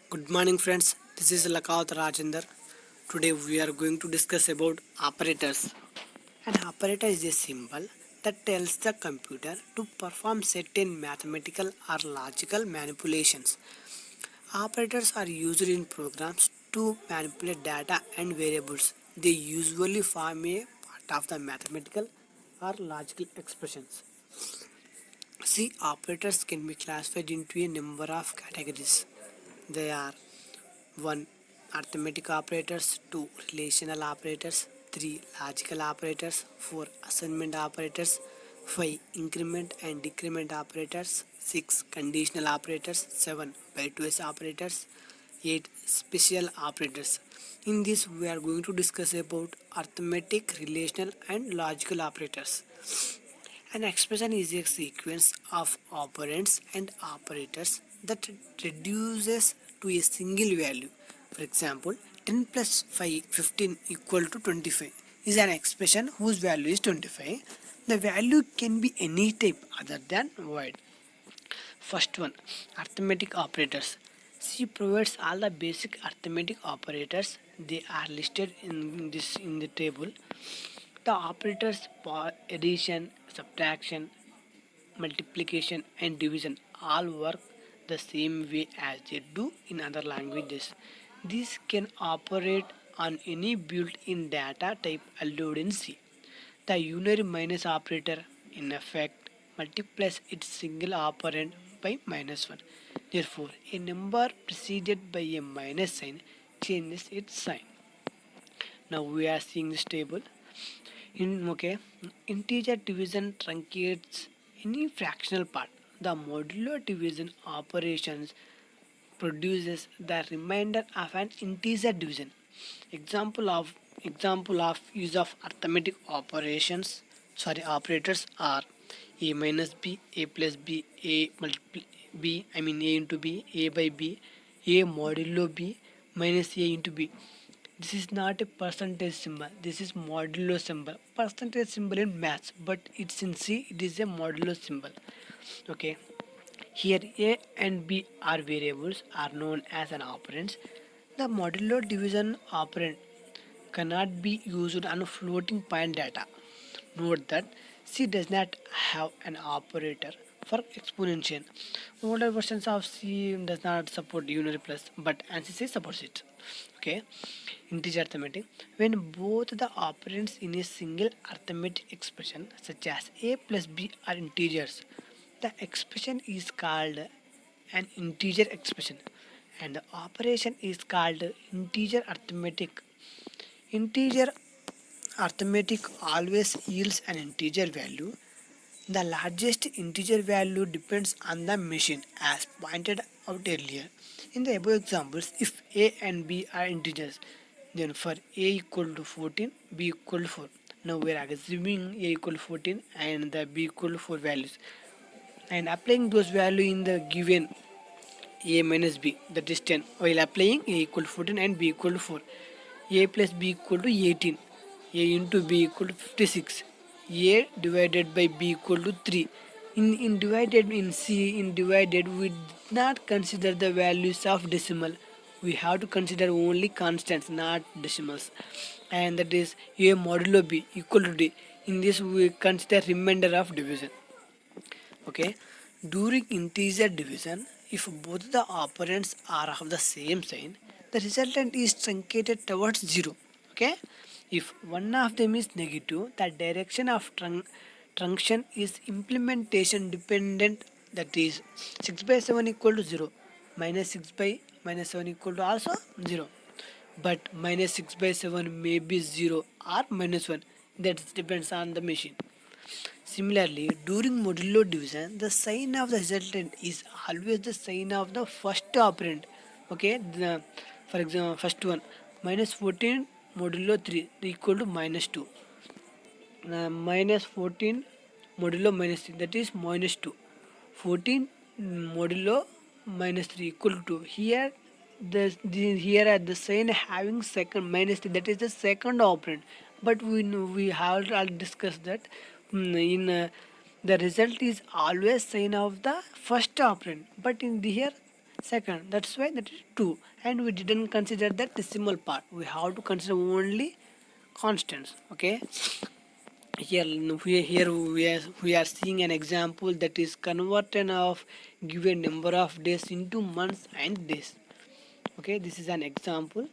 [SPEAKER 3] Good morning friends, this is Lakavat Rajender. Today we are going to discuss about operators. An operator is a symbol that tells the computer to perform certain mathematical or logical manipulations. Operators are used in programs to manipulate data and variables. They usually form a part of the mathematical or logical expressions. See, operators can be classified into a number of categories. They are 1. Arithmetic operators, 2. Relational operators, 3. Logical operators, 4. Assignment operators, 5. Increment and decrement operators, 6. Conditional operators, 7. Bitewise operators, 8. Special operators. In this we are going to discuss about arithmetic, relational and logical operators. An expression is a sequence of operands and operators that reduces to a single value. For example, 10 plus 15 equal to 25 is an expression whose value is 25. The value can be any type other than void. First one, arithmetic operators. C provides all the basic arithmetic operators. They are listed in the table. The operators for addition, subtraction, multiplication and division all work the same way as they do in other languages. These can operate on any built-in data type allowed in C. The unary minus operator in effect multiplies its single operand by -1. Therefore, a number preceded by a minus sign changes its sign. Now we are seeing this table. Integer division truncates any fractional part. The modulo division operations produces the remainder of an integer division. Example of use of arithmetic operators are a minus b, a plus b, a multiply b, I mean a into b, a by b, a modulo b minus a into b. This is not a percentage symbol. This is modulo symbol. Percentage symbol in maths, but it's in C. It is a modulo symbol. Okay. Here a and b are variables are known as an operands. The modulo division operand cannot be used on floating point data. Note that C does not have an operator for exponential. Older versions of C does not support unary plus, but ANSYS C supports it. Okay, integer arithmetic. When both the operands in a single arithmetic expression, such as a plus b, are integers, the expression is called an integer expression, and the operation is called integer arithmetic. Integer arithmetic always yields an integer value. The largest integer value depends on the machine, as pointed out earlier. In the above examples, if a and b are integers, then for a equal to 14, b equal to 4. Now we are assuming a equal to 14 and the b equal to 4 values, and applying those values in the given a minus b, that is 10, while applying a equal to 14 and b equal to 4. A plus b equal to 18, a into b equal to 56, a divided by b equal to 3. In divided in C, in divided we did not consider the values of decimal. We have to consider only constants, not decimals, and that is a modulo b equal to d. In this we consider remainder of division. Okay, during integer division, if both the operands are of the same sign, the resultant is truncated towards 0. Okay, if one of them is negative, the direction of truncation is implementation dependent, that is 6 by 7 equal to 0, minus 6 by minus 7 equal to also 0, but minus 6 by 7 may be 0 or minus 1, that depends on the machine. Similarly, during modulo division, the sign of the resultant is always the sign of the first operand. Okay, for example, first one, minus 14 modulo 3 equal to minus 2. Minus 14 modulo minus 3, that is minus 2. 14 modulo minus 3 equal to 2. Here, here at the sign having second minus 3, that is the second operand, but we know, we have already discussed that in the result is always sign of the first operand, but in the here second, that's why that is 2, and we didn't consider that decimal part. We have to consider only constants. Okay, we are seeing an example that is conversion of given number of days into months and days. Okay, this is an example.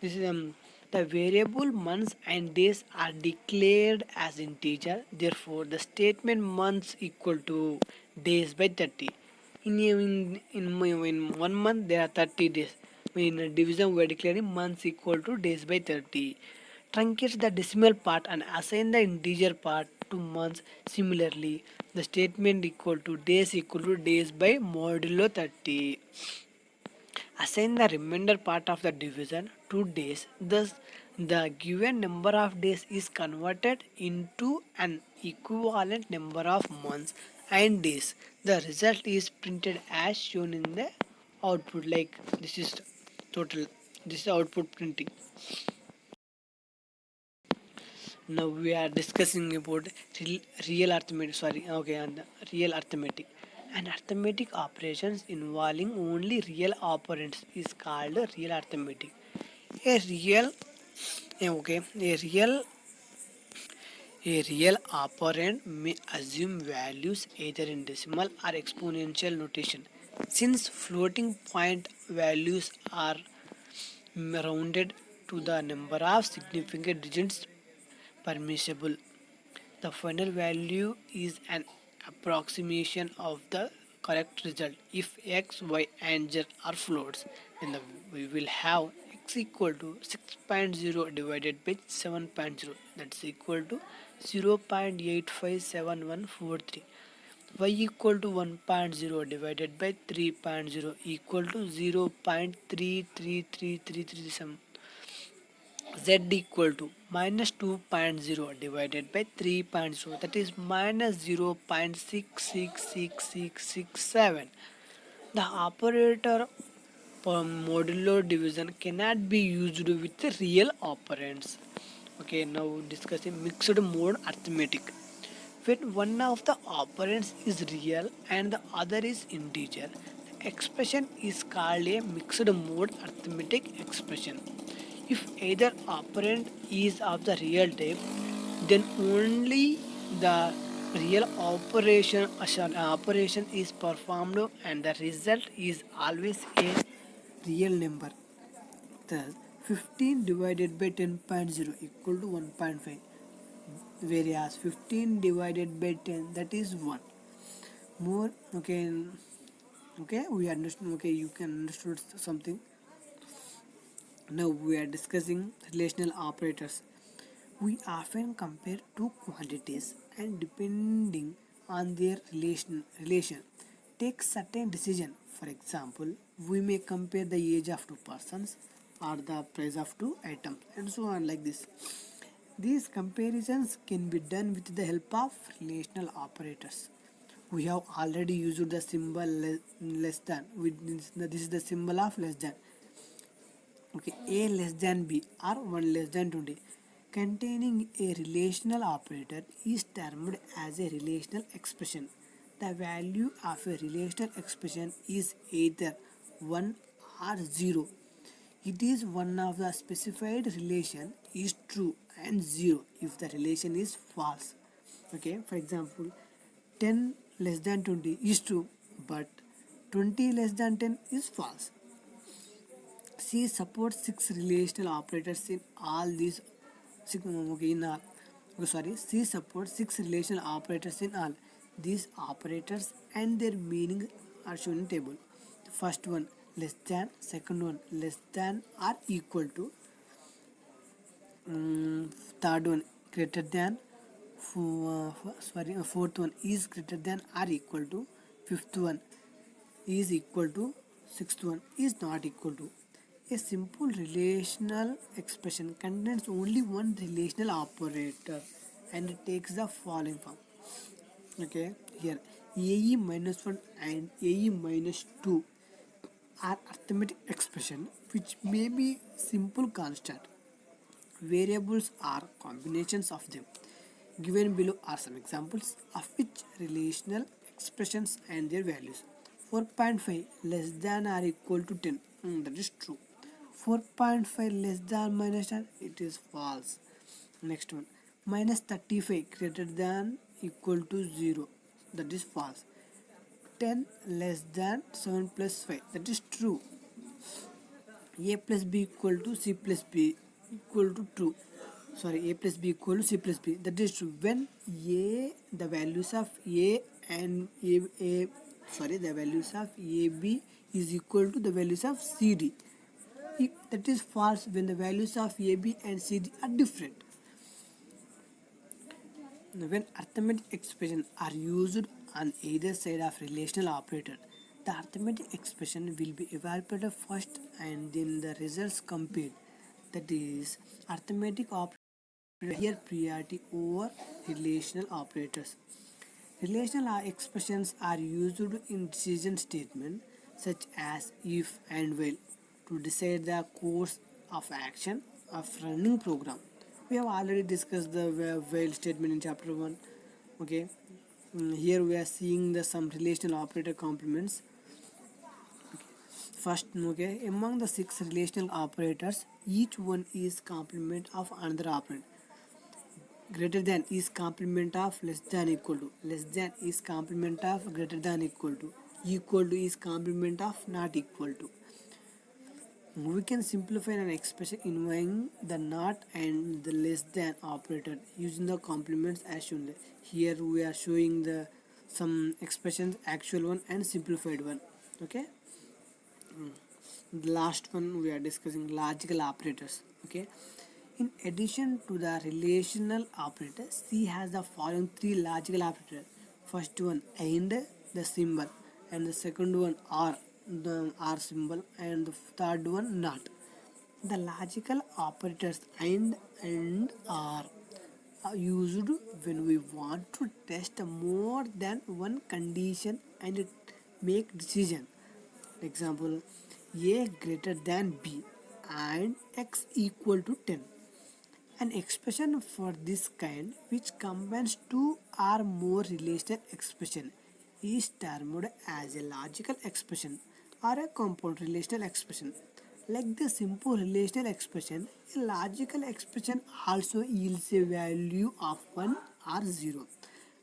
[SPEAKER 3] This is the variable months and days are declared as integer. Therefore, the statement months equal to days by 30. In 1 month there are 30 days. In a division we are declaring months equal to days by 30. Truncate the decimal part and assign the integer part to months. Similarly, the statement equal to days by modulo 30. Assign the remainder part of the division to days. Thus, the given number of days is converted into an equivalent number of months and days. The result is printed as shown in the output. Like this is total. This is output printing. Now we are discussing about real arithmetic. Sorry, okay, and real arithmetic. And arithmetic operations involving only real operands is called real arithmetic. A real, okay, a real operand may assume values either in decimal or exponential notation. Since floating point values are rounded to the number of significant digits permissible, the final value is an approximation of the correct result. If x, y, and z are floats, then we will have x equal to 6.0 divided by 7.0, that's equal to 0.857143. Y equal to 1.0 divided by 3.0 equal to 0.3333337. z equal to minus 2.0 divided by 3.0, that is minus 0.666667. The operator modulo division cannot be used with the real operands. Okay, now discussing mixed mode arithmetic. When one of the operands is real and the other is integer, the expression is called a mixed mode arithmetic expression. If either operand is of the real type, then only the real operation is performed and the result is always a real number. Thus, 15 divided by 10.0 equal to 1.5, whereas 15 divided by 10, that is 1. More, okay, we understand, okay, you can understood something. Now we are discussing relational operators. We often compare two quantities and depending on their relation take certain decision. For example, we may compare the age of two persons or the price of two items and so on like this. These comparisons can be done with the help of relational operators. We have already used the symbol less than. This is the symbol of less than. Okay, a less than b or 1 less than 20 containing a relational operator is termed as a relational expression. The value of a relational expression is either 1 or 0. It is one of the specified relation is true and 0 if the relation is false. Okay, for example, 10 less than 20 is true, but 20 less than 10 is false. C supports six relational operators in all these six, okay, in all. Okay, sorry, C supports six relational operators in all. These operators and their meaning are shown in table. The first one less than, second one less than or equal to, um, third one greater than, fourth one is greater than or equal to, fifth one is equal to, sixth one is not equal to. A simple relational expression contains only one relational operator and it takes the following form. Okay, here AE minus 1 and AE minus 2 are arithmetic expression which may be simple constant. Variables are combinations of them. Given below are some examples of which relational expressions and their values. 4.5 less than or equal to 10. That is true. 4.5 less than minus 10, it is false. Next one, minus 35 greater than equal to 0, that is false. 10 less than 7 plus 5, that is true. A plus b equal to c plus b equal to true. Sorry, a plus b equal to c plus b, that is true. When the values of a and the values of ab is equal to the values of cd. That is false when the values of AB and CD are different. When arithmetic expressions are used on either side of relational operator, the arithmetic expression will be evaluated first and then the results compared. That is, arithmetic operators here priority over relational operators. Relational expressions are used in decision statement such as if and while to decide the course of action of running program. We have already discussed the while statement in chapter 1. Okay, here we are seeing the some relational operator complements. First, okay, among the six relational operators, each one is complement of another operand. Greater than is complement of less than equal to, less than is complement of greater than equal to is complement of not equal to. We can simplify an expression involving the not and the less than operator using the complements as shown there. Here we are showing the some expressions, actual one and simplified one. Okay, the last one we are discussing logical operators. Okay, in addition to the relational operator, C has the following three logical operators. First one and the symbol, and the second one or the R symbol, and the third one not. The logical operators and are used when we want to test more than one condition and make decision. Example: a greater than b and x equal to 10. An expression for this kind, which combines two or more relational expression, is termed as a logical expression or a compound relational expression. Like the simple relational expression, a logical expression also yields a value of 1 or 0.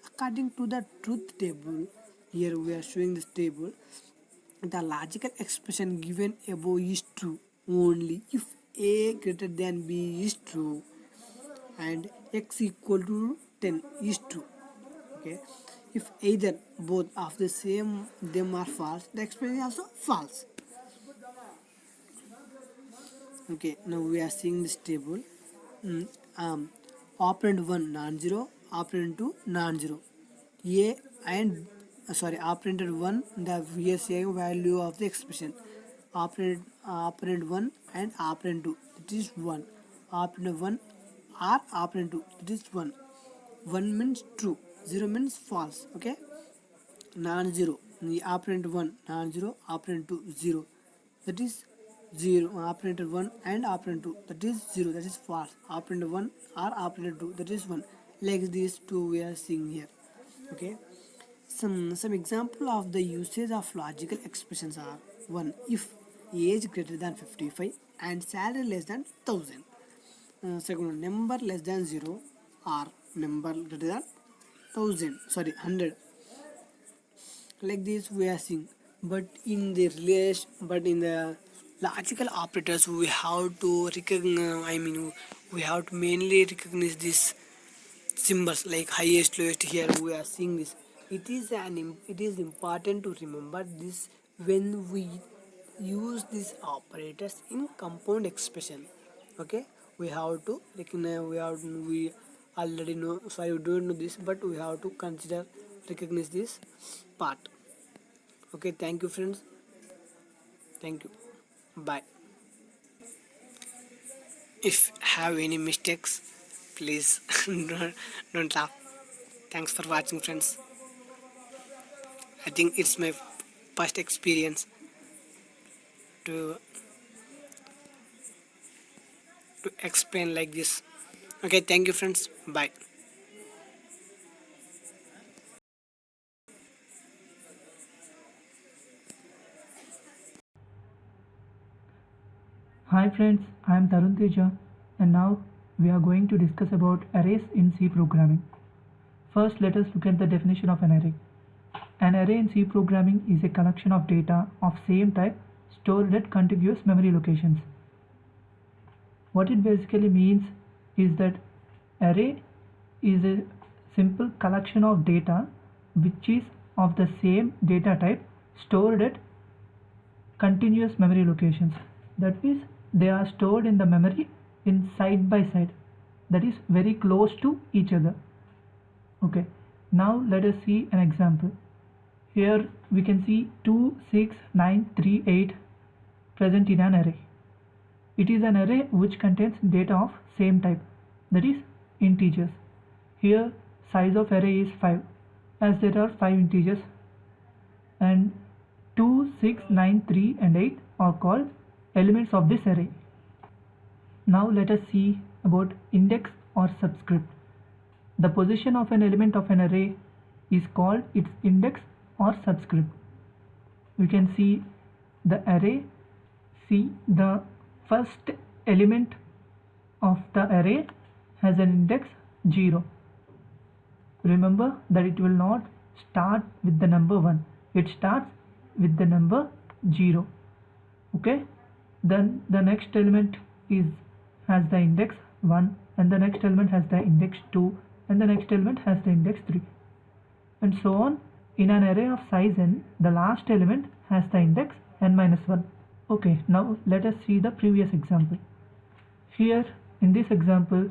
[SPEAKER 3] According to the truth table, here we are showing this table, the logical expression given above is true only if a greater than b is true and x equal to 10 is true. Okay, if either both of the same them are false, the expression is also false. Okay, now we are seeing this table. Mm, um, Operand 1 non-zero, operand 2 non-zero. A and operand 1, the we are saying value of the expression. Operand 1 and operand 2, it is 1. Operand 1 or operand 2, it is 1. 1 means true, 0 means false. Okay, non-zero, the operand 1 non-zero, operand 2 0, that is 0. Operand 1 and operand 2, that is 0, that is false. Operand 1 or operand 2, that is 1. Like these two we are seeing here. Okay, some example of the usage of logical expressions are: 1, if age greater than 55 and salary less than 1000. Second one, number less than 0 or number greater than 100. Like this we are seeing. But in the logical operators, we have to recognize, we have to mainly recognize these symbols like highest, lowest. Here we are seeing this. It is important to remember this when we use these operators in compound expression. Okay, we have to recognize, we already know, sorry we don't know this, but we have to recognize this part. Okay, thank you friends, thank you, bye. If have any mistakes, please don't laugh. Thanks for watching friends. I think it's my first experience to explain like this. Okay, thank you friends, bye.
[SPEAKER 2] Hi friends, I am Tarun Teja and now we are going to discuss about arrays in C programming. First, let us look at the definition of an array. An array in C programming is a collection of data of same type stored at contiguous memory locations. What it basically means is that array is a simple collection of data which is of the same data type stored at continuous memory locations. That means they are stored in the memory in side by side, that is very close to each other. Okay, now let us see an example. Here we can see 2, 6, 9, 3, 8 present in an array. It is an array which contains data of same type, that is integers. Here size of array is 5 as there are 5 integers, and 2, 6, 9, 3 and 8 are called elements of this array. Now let us see about index or subscript. The position of an element of an array is called its index or subscript. We can see the array. See, the first element of the array has an index 0. Remember that it will not start with the number 1. It starts with the number 0. Okay, then the next element has the index 1, and the next element has the index 2, and the next element has the index 3, and so on. In an array of size n, the last element has the index n minus 1. Okay, now let us see the previous example. Here in this example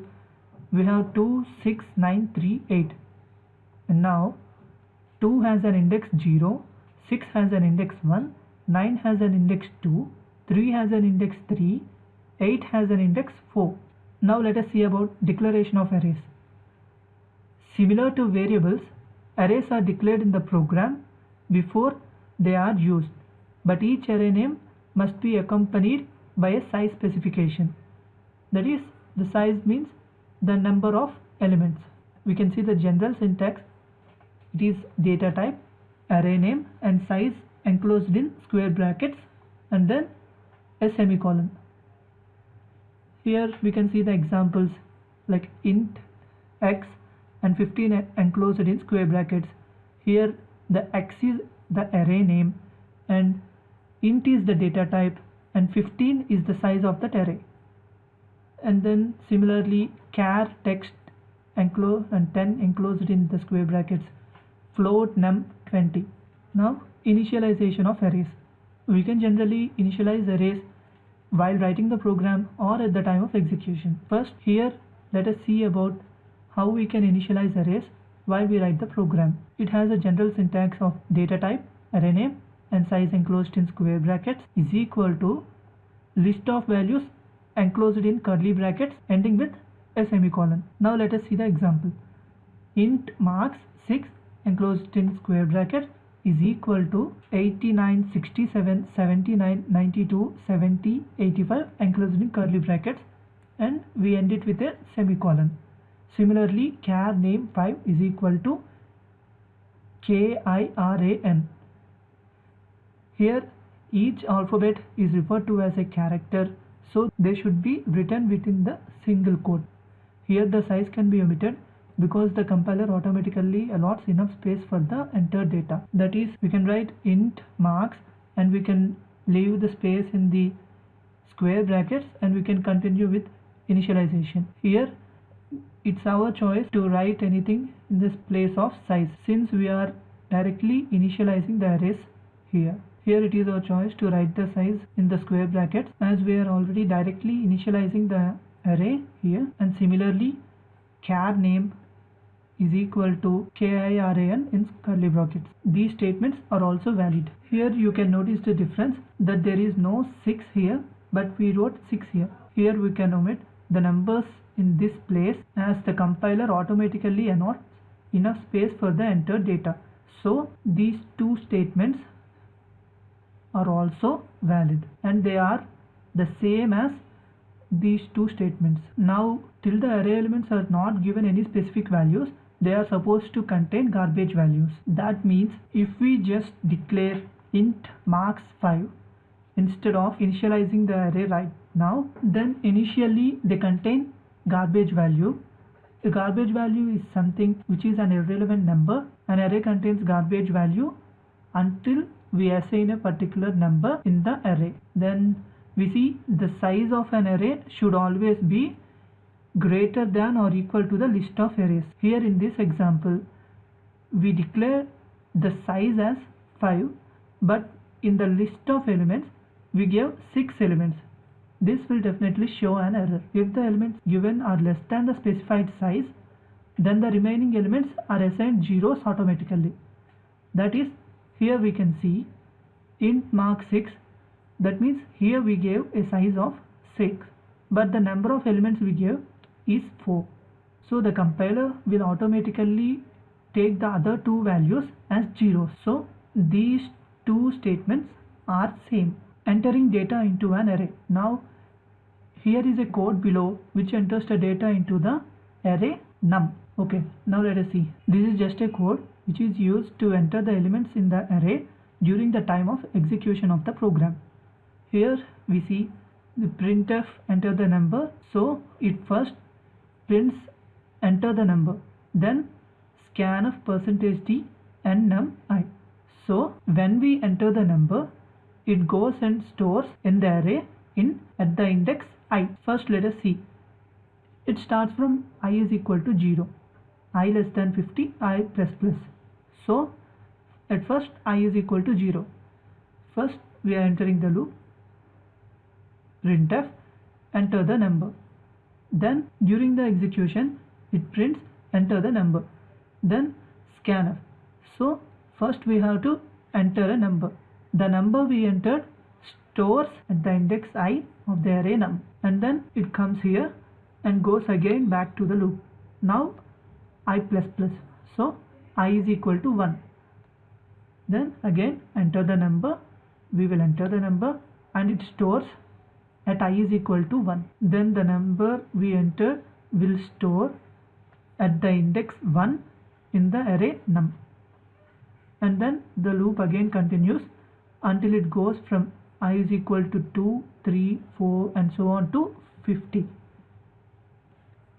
[SPEAKER 2] we have 2, 6, 9, 3, 8, and now 2 has an index 0, 6 has an index 1, 9 has an index 2, 3 has an index 3,
[SPEAKER 4] 8 has an index 4. Now let us see about declaration of arrays. Similar to variables, arrays are declared in the program before they are used, but each array name must be accompanied by a size specification. That is, the size means the number of elements. We can see the general syntax. It is data type, array name and size enclosed in square brackets and then a semicolon. Here we can see the examples like int x and 15 enclosed in square brackets. Here the x is the array name and int is the data type and 15 is the size of that array. And then similarly char text enclosed and 10 enclosed in the square brackets, float num 20. Now initialization of arrays. We can generally initialize arrays while writing the program or at the time of execution. First, here let us see about how we can initialize arrays while we write the program. It has a general syntax of data type, array name and size enclosed in square brackets is equal to list of values enclosed in curly brackets ending with a semicolon. Now let us see the example. Int marks 6 enclosed in square brackets is equal to 89, 67, 79, 92, 70, 85 enclosed in curly brackets and we end it with a semicolon. Similarly, char name 5 is equal to KIRAN. Here each alphabet is referred to as a character, so they should be written within the single quote. Here the size can be omitted because the compiler automatically allots enough space for the entered data. That is, we can write int marks and we can leave the space in the square brackets and we can continue with initialization. Here it's our choice to write anything in this place of size since we are directly initializing the arrays here. Here it is our choice to write the size in the square brackets as we are already directly initializing the array here, and similarly char name is equal to KIRAN in curly brackets. These statements are also valid. Here you can notice the difference that there is no 6 here but we wrote 6 here. Here we can omit the numbers in this place as the compiler automatically allots enough space for the entered data. So these two statements are also valid and they are the same as these two statements. Now till the array elements are not given any specific values, they are supposed to contain garbage values. That means if we just declare int marks 5 instead of initializing the array right now, then initially they contain garbage value. A garbage value is something which is an irrelevant number. An array contains garbage value until we assign a particular number in the array. Then we see the size of an array should always be greater than or equal to the list of arrays. Here in this example we declare the size as 5 but in the list of elements we give 6 elements. This will definitely show an error. If the elements given are less than the specified size, then the remaining elements are assigned zeros automatically. That is, here we can see int mark 6, that means here we gave a size of 6 but the number of elements we gave is 4. So the compiler will automatically take the other two values as zeros. So these two statements are same. Entering data into an array. Now here is a code below which enters the data into the array num. Okay, now let us see. This is just a code which is used to enter the elements in the array during the time of execution of the program. Here we see the printf enter the number, so it first prints enter the number, then scanf %d and num I. So when we enter the number, it goes and stores in the array at the index I. First let us see. It starts from I is equal to 0, I less than 50, I plus plus. So at first I is equal to 0. First we are entering the loop, printf enter the number. Then during the execution it prints enter the number. Then scanf. So first we have to enter a number. The number we entered stores at the index I of the array num, and then it comes here and goes again back to the loop. Now I plus plus, so I is equal to 1. Then again enter the number, we will enter the number and it stores at I is equal to 1. Then the number we enter will store at the index 1 in the array num, and then the loop again continues until it goes from I is equal to 2, 3, 4 and so on to 50.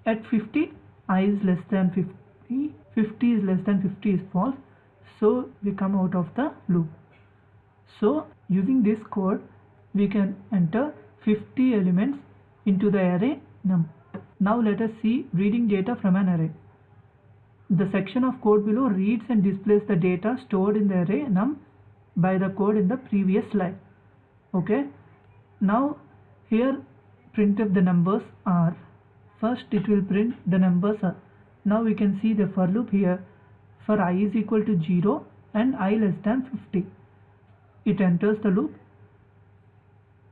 [SPEAKER 4] At 50 I is less than 50, 50 is less than 50 is false, so we come out of the loop. So using this code we can enter 50 elements into the array num. Now let us see reading data from an array. The section of code below reads and displays the data stored in the array num by the code in the previous slide. Okay, now here printf the numbers are. First it will print the numbers are. Now we can see the for loop here. For I is equal to 0 and I less than 50. It enters the loop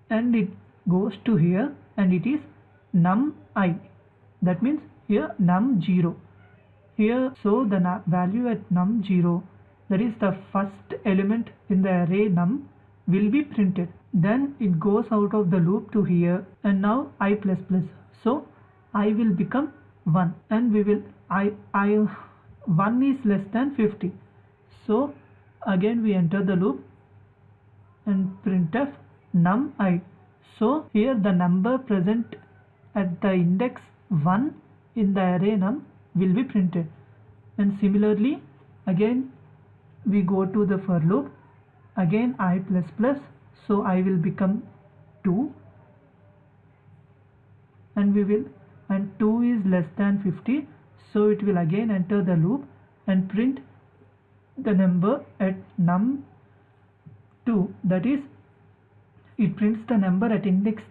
[SPEAKER 4] and it goes to here and it is num I. That means here num 0. Here, so the value at num 0, that is the first element in the array num, will be printed. Then it goes out of the loop to here and now I plus plus. So I will become 1 and we will I 1 is less than 50. So again we enter the loop and printf num I. So here the number present at the index 1 in the array num will be printed. And similarly again we go to the for loop, again I plus plus, so I will become 2 and we will, and 2 is less than 50, so it will again enter the loop and print the number at num 2, that is it prints the number at index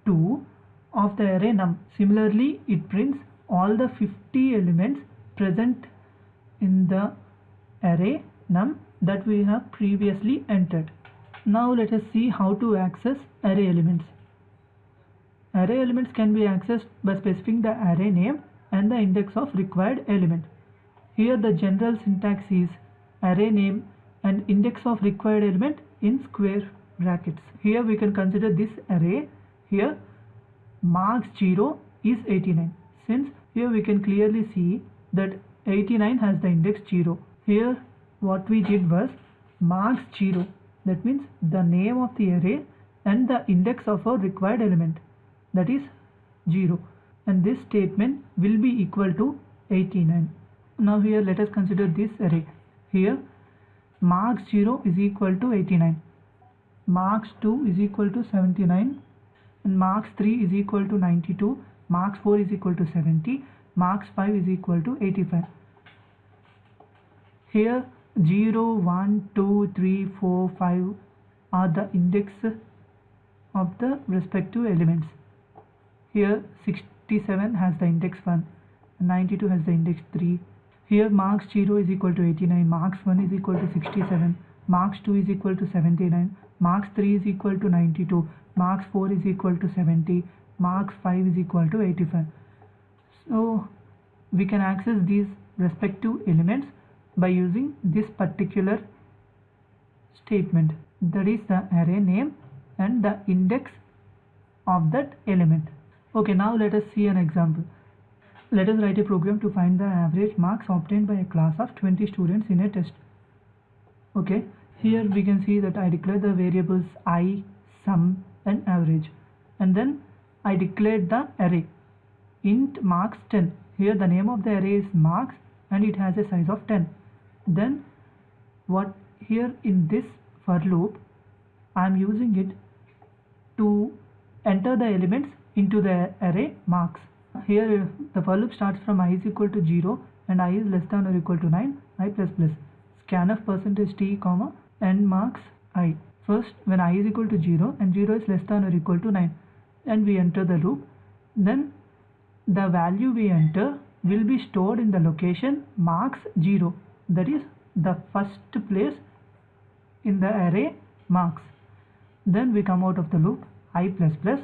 [SPEAKER 4] 2 of the array num. Similarly it prints all the 50 elements present in the array num that we have previously entered. Now let us see how to access array elements. Array elements can be accessed by specifying the array name and the index of required element. Here the general syntax is array name and index of required element in square brackets. Here we can consider this array. Here marks 0 is 89. Since here we can clearly see that 89 has the index 0. Here what we did was marks 0. That means the name of the array and the index of a required element, that is 0. And this statement will be equal to 89. Now here let us consider this array. Here marks 0 is equal to 89. Marks 2 is equal to 79. And marks 3 is equal to 92. Marks 4 is equal to 70. Marks 5 is equal to 85. Here 0, 1, 2, 3, 4, 5 are the index of the respective elements. Here 67 has the index 1, 92 has the index 3. Here marks 0 is equal to 89, marks 1 is equal to 67, marks 2 is equal to 79, marks 3 is equal to 92, marks 4 is equal to 70, marks 5 is equal to 85. So we can access these respective elements by using this particular statement, that is the array name and the index of that element. Okay, now let us see an example. Let us write a program to find the average marks obtained by a class of 20 students in a test. Okay, here we can see that I declare the variables I, sum and average, and then I declared the array int marks 10. Here the name of the array is marks and it has a size of 10. Then what here in this for loop I am using it to enter the elements into the array marks. Here the for loop starts from I is equal to 0 and I is less than or equal to 9, I plus plus. Scanf %t comma and marks I. First when I is equal to 0 and 0 is less than or equal to 9, and we enter the loop. Then the value we enter will be stored in the location marks 0, that is the first place in the array marks. Then we come out of the loop I plus plus,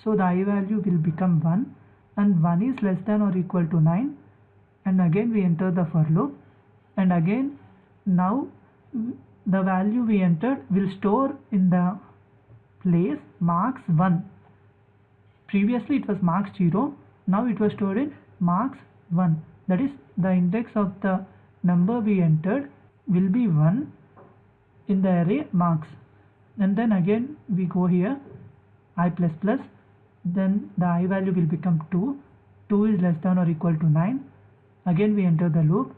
[SPEAKER 4] so the I value will become 1 and 1 is less than or equal to 9, and again we enter the for loop, and again now the value we entered will store in the place marks 1. Previously it was marks 0, now it was stored in marks 1. That is, the index of the number we entered will be 1 in the array marks. And then again we go here I plus plus, then the I value will become 2. 2 is less than or equal to 9. Again we enter the loop.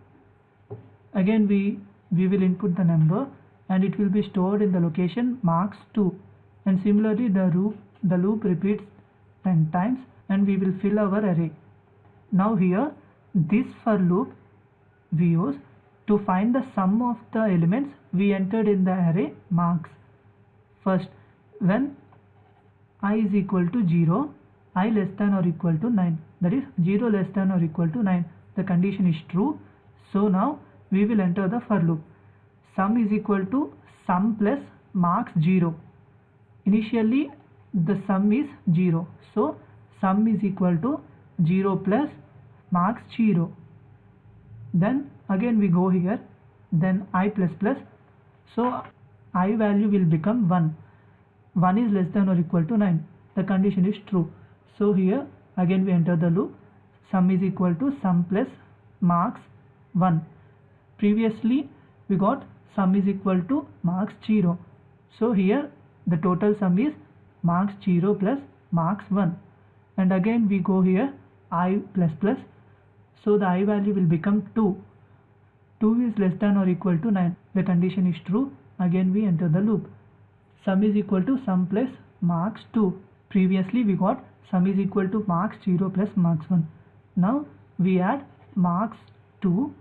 [SPEAKER 4] Again we will input the number and it will be stored in the location marks 2. And similarly the loop repeats 10 times and we will fill our array. Now here this for loop we use to find the sum of the elements we entered in the array marks. First, when I is equal to 0, I less than or equal to 9, that is 0 less than or equal to 9, the condition is true. So now we will enter the for loop. Sum is equal to sum plus marks 0. Initially the sum is 0, so sum is equal to 0 plus marks 0. Then again we go here, then I plus plus, so I value will become 1. 1 is less than or equal to 9, the condition is true. So here again we enter the loop, sum is equal to sum plus marks 1. Previously we got sum is equal to marks 0, so here the total sum is marks 0 plus marks 1. And again we go here I plus plus, so the I value will become 2. 2 is less than or equal to 9, the condition is true. Again we enter the loop, sum is equal to sum plus marks 2. Previously we got sum is equal to marks 0 plus marks 1. Now we add marks 2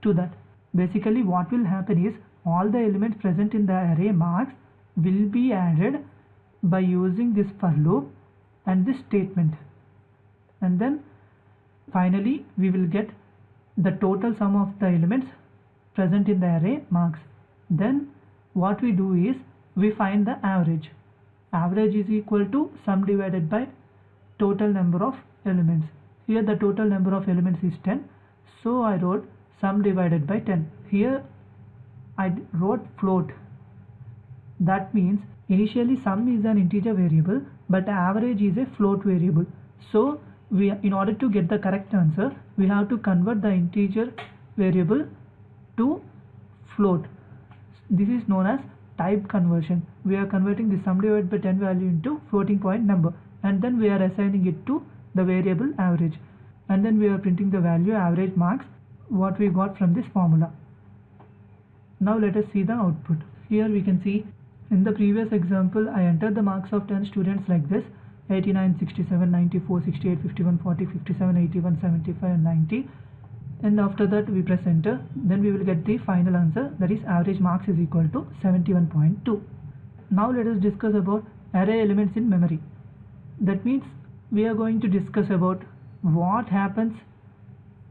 [SPEAKER 4] to that. Basically what will happen is all the elements present in the array marks will be added by using this for loop and this statement, and then finally we will get the total sum of the elements present in the array marks. Then what we do is we find the average. Average is equal to sum divided by total number of elements. Here the total number of elements is 10, so I wrote sum divided by 10. Here I wrote float. That means initially sum is an integer variable but average is a float variable. So in order to get the correct answer, we have to convert the integer variable to float. This is known as type conversion. We are converting the sum divided by 10 value into floating point number, and then we are assigning it to the variable average, and then we are printing the value average marks what we got from this formula. Now let us see the output. Here we can see in the previous example I entered the marks of 10 students like this: 89, 67, 94, 68, 51, 40, 57, 81, 75 and 90. And after that we press enter, then we will get the final answer, that is average marks is equal to 71.2. Now let us discuss about array elements in memory. That means we are going to discuss about what happens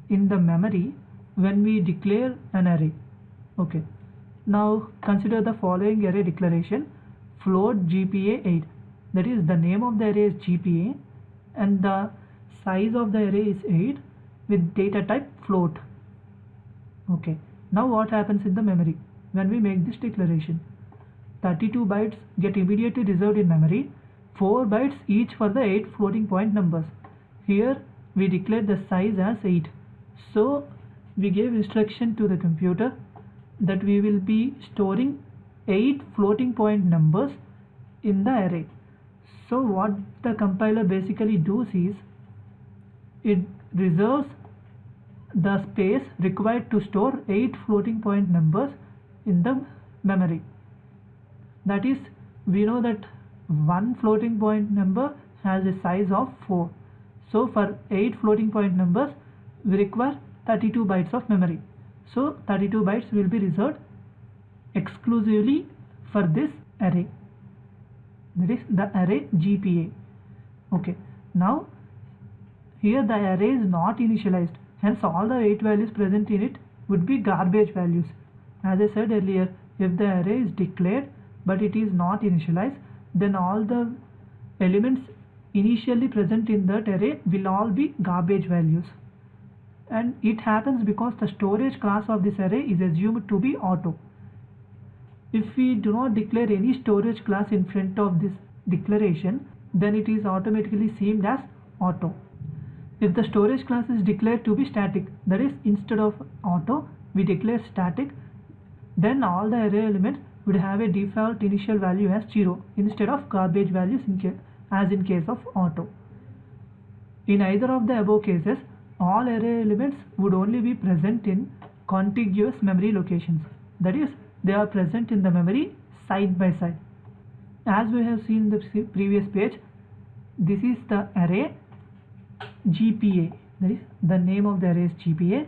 [SPEAKER 4] in the memory when we declare an array. Okay, now consider the following array declaration: float GPA 8. That is, the name of the array is GPA and the size of the array is 8 with data type float. Okay, now what happens in the memory when we make this declaration? 32 bytes get immediately reserved in memory, 4 bytes each for the 8 floating point numbers. Here we declared the size as 8, so we gave instruction to the computer that we will be storing 8 floating point numbers in the array. So what the compiler basically does is it reserves the space required to store 8 floating point numbers in the memory. That is, we know that one floating point number has a size of 4. So for 8 floating point numbers we require 32 bytes of memory. So 32 bytes will be reserved exclusively for this array. That is the array GPA. Okay, now here the array is not initialized, hence all the 8 values present in it would be garbage values. As I said earlier, if the array is declared but it is not initialized, then all the elements initially present in that array will all be garbage values. And it happens because the storage class of this array is assumed to be auto. If we do not declare any storage class in front of this declaration, then it is automatically seen as auto. If the storage class is declared to be static, that is, instead of auto we declare static, then all the array elements would have a default initial value as 0 instead of garbage values as in case of auto. In either of the above cases, all array elements would only be present in contiguous memory locations, that is, they are present in the memory side by side. As we have seen in the previous page, this is the array GPA, that is, the name of the array is GPA,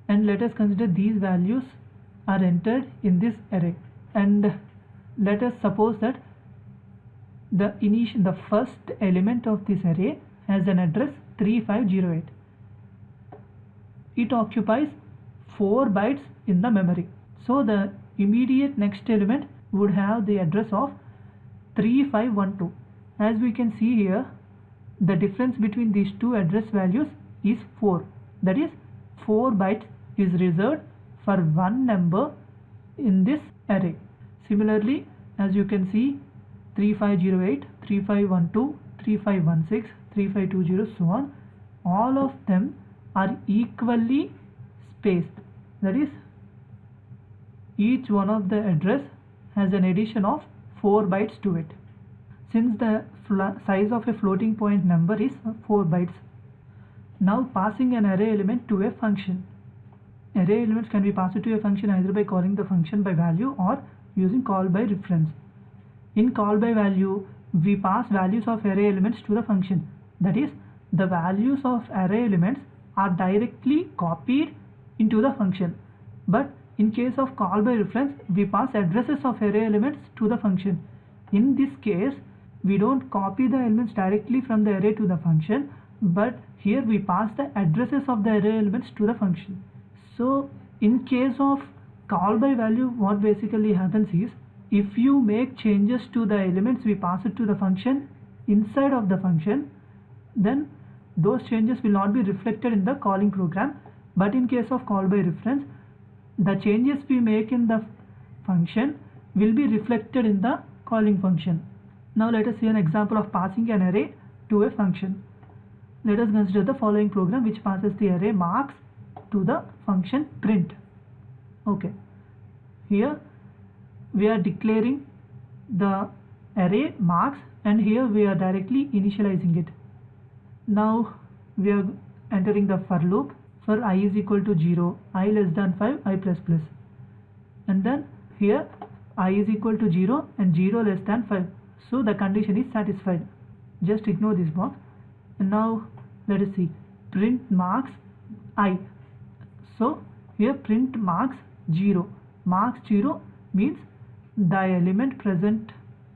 [SPEAKER 4] and let us consider these values are entered in this array, and let us suppose that the first element of this array has an address 3508. It occupies 4 bytes in the memory, so the immediate next element would have the address of 3512. As we can see here, the difference between these two address values is 4, that is, 4 bytes is reserved for one number in this array. Similarly, as you can see, 3508, 3512, 3516, 3520, so on, all of them are equally spaced, that is, each one of the address has an addition of 4 bytes to it. Since the size of a floating point number is 4 bytes, now passing an array element to a function. Array elements can be passed to a function either by calling the function by value or using call by reference. In call by value, we pass values of array elements to the function, that is, the values of array elements are directly copied into the function. But in case of call by reference, we pass addresses of array elements to the function. In this case, we don't copy the elements directly from the array to the function, but here we pass the addresses of the array elements to the function. So in case of call by value, what basically happens is, if you make changes to the elements we pass it to the function inside of the function, then those changes will not be reflected in the calling program. But in case of call by reference, the changes we make in the function will be reflected in the calling function. Now let us see an example of passing an array to a function. Let us consider the following program which passes the array marks to the function print. Okay, here we are declaring the array marks, and here we are directly initializing it. Now we are entering the for loop for I is equal to 0, I less than 5, I plus plus, and then here I is equal to 0 and 0 less than 5, so the condition is satisfied. Just ignore this box. And now let us see, print marks I. So here print marks 0. Marks 0 means the element present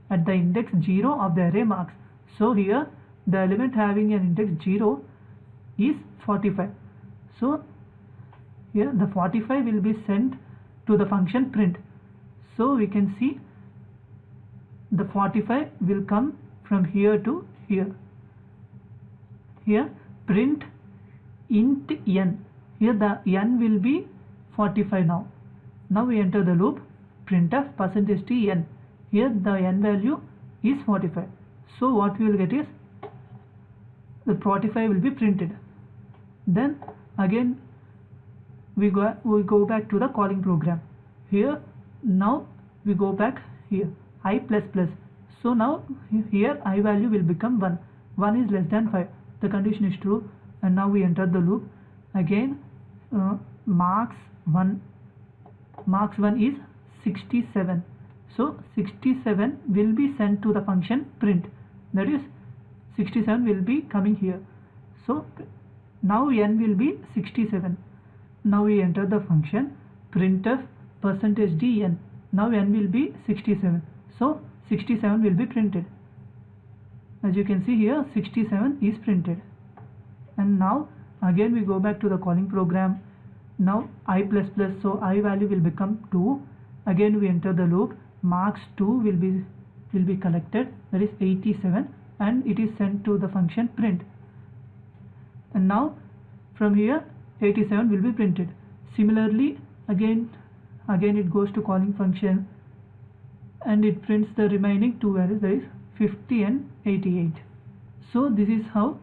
[SPEAKER 4] at the index 0 of the array marks. So here the element having an index 0 is 45. So here the 45 will be sent to the function print. So we can see the 45 will come from here to here. Here print int n. Here the n will be 45 now. Now we enter the loop printf %t(n). Here the n value is 45. So what we will get is the 45 will be printed. Then again we go back to the calling program. Here now we go back here I plus plus. So now here I value will become 1. 1 is less than 5. The condition is true, and now we enter the loop. Again marks 1 is 67. So 67 will be sent to the function print, that is 67 will be coming here. So now n will be 67. Now we enter the function printf %d(n). Now n will be 67. So 67 will be printed. As you can see here, 67 is printed. And now again we go back to the calling program. Now I plus plus, so I value will become 2. Again we enter the loop, marks 2 will be will be collected, that is 87, and it is sent to the function print. And now from here 87 will be printed. Similarly, again it goes to calling function and it prints the remaining two values, that is 50 and 88. So this is how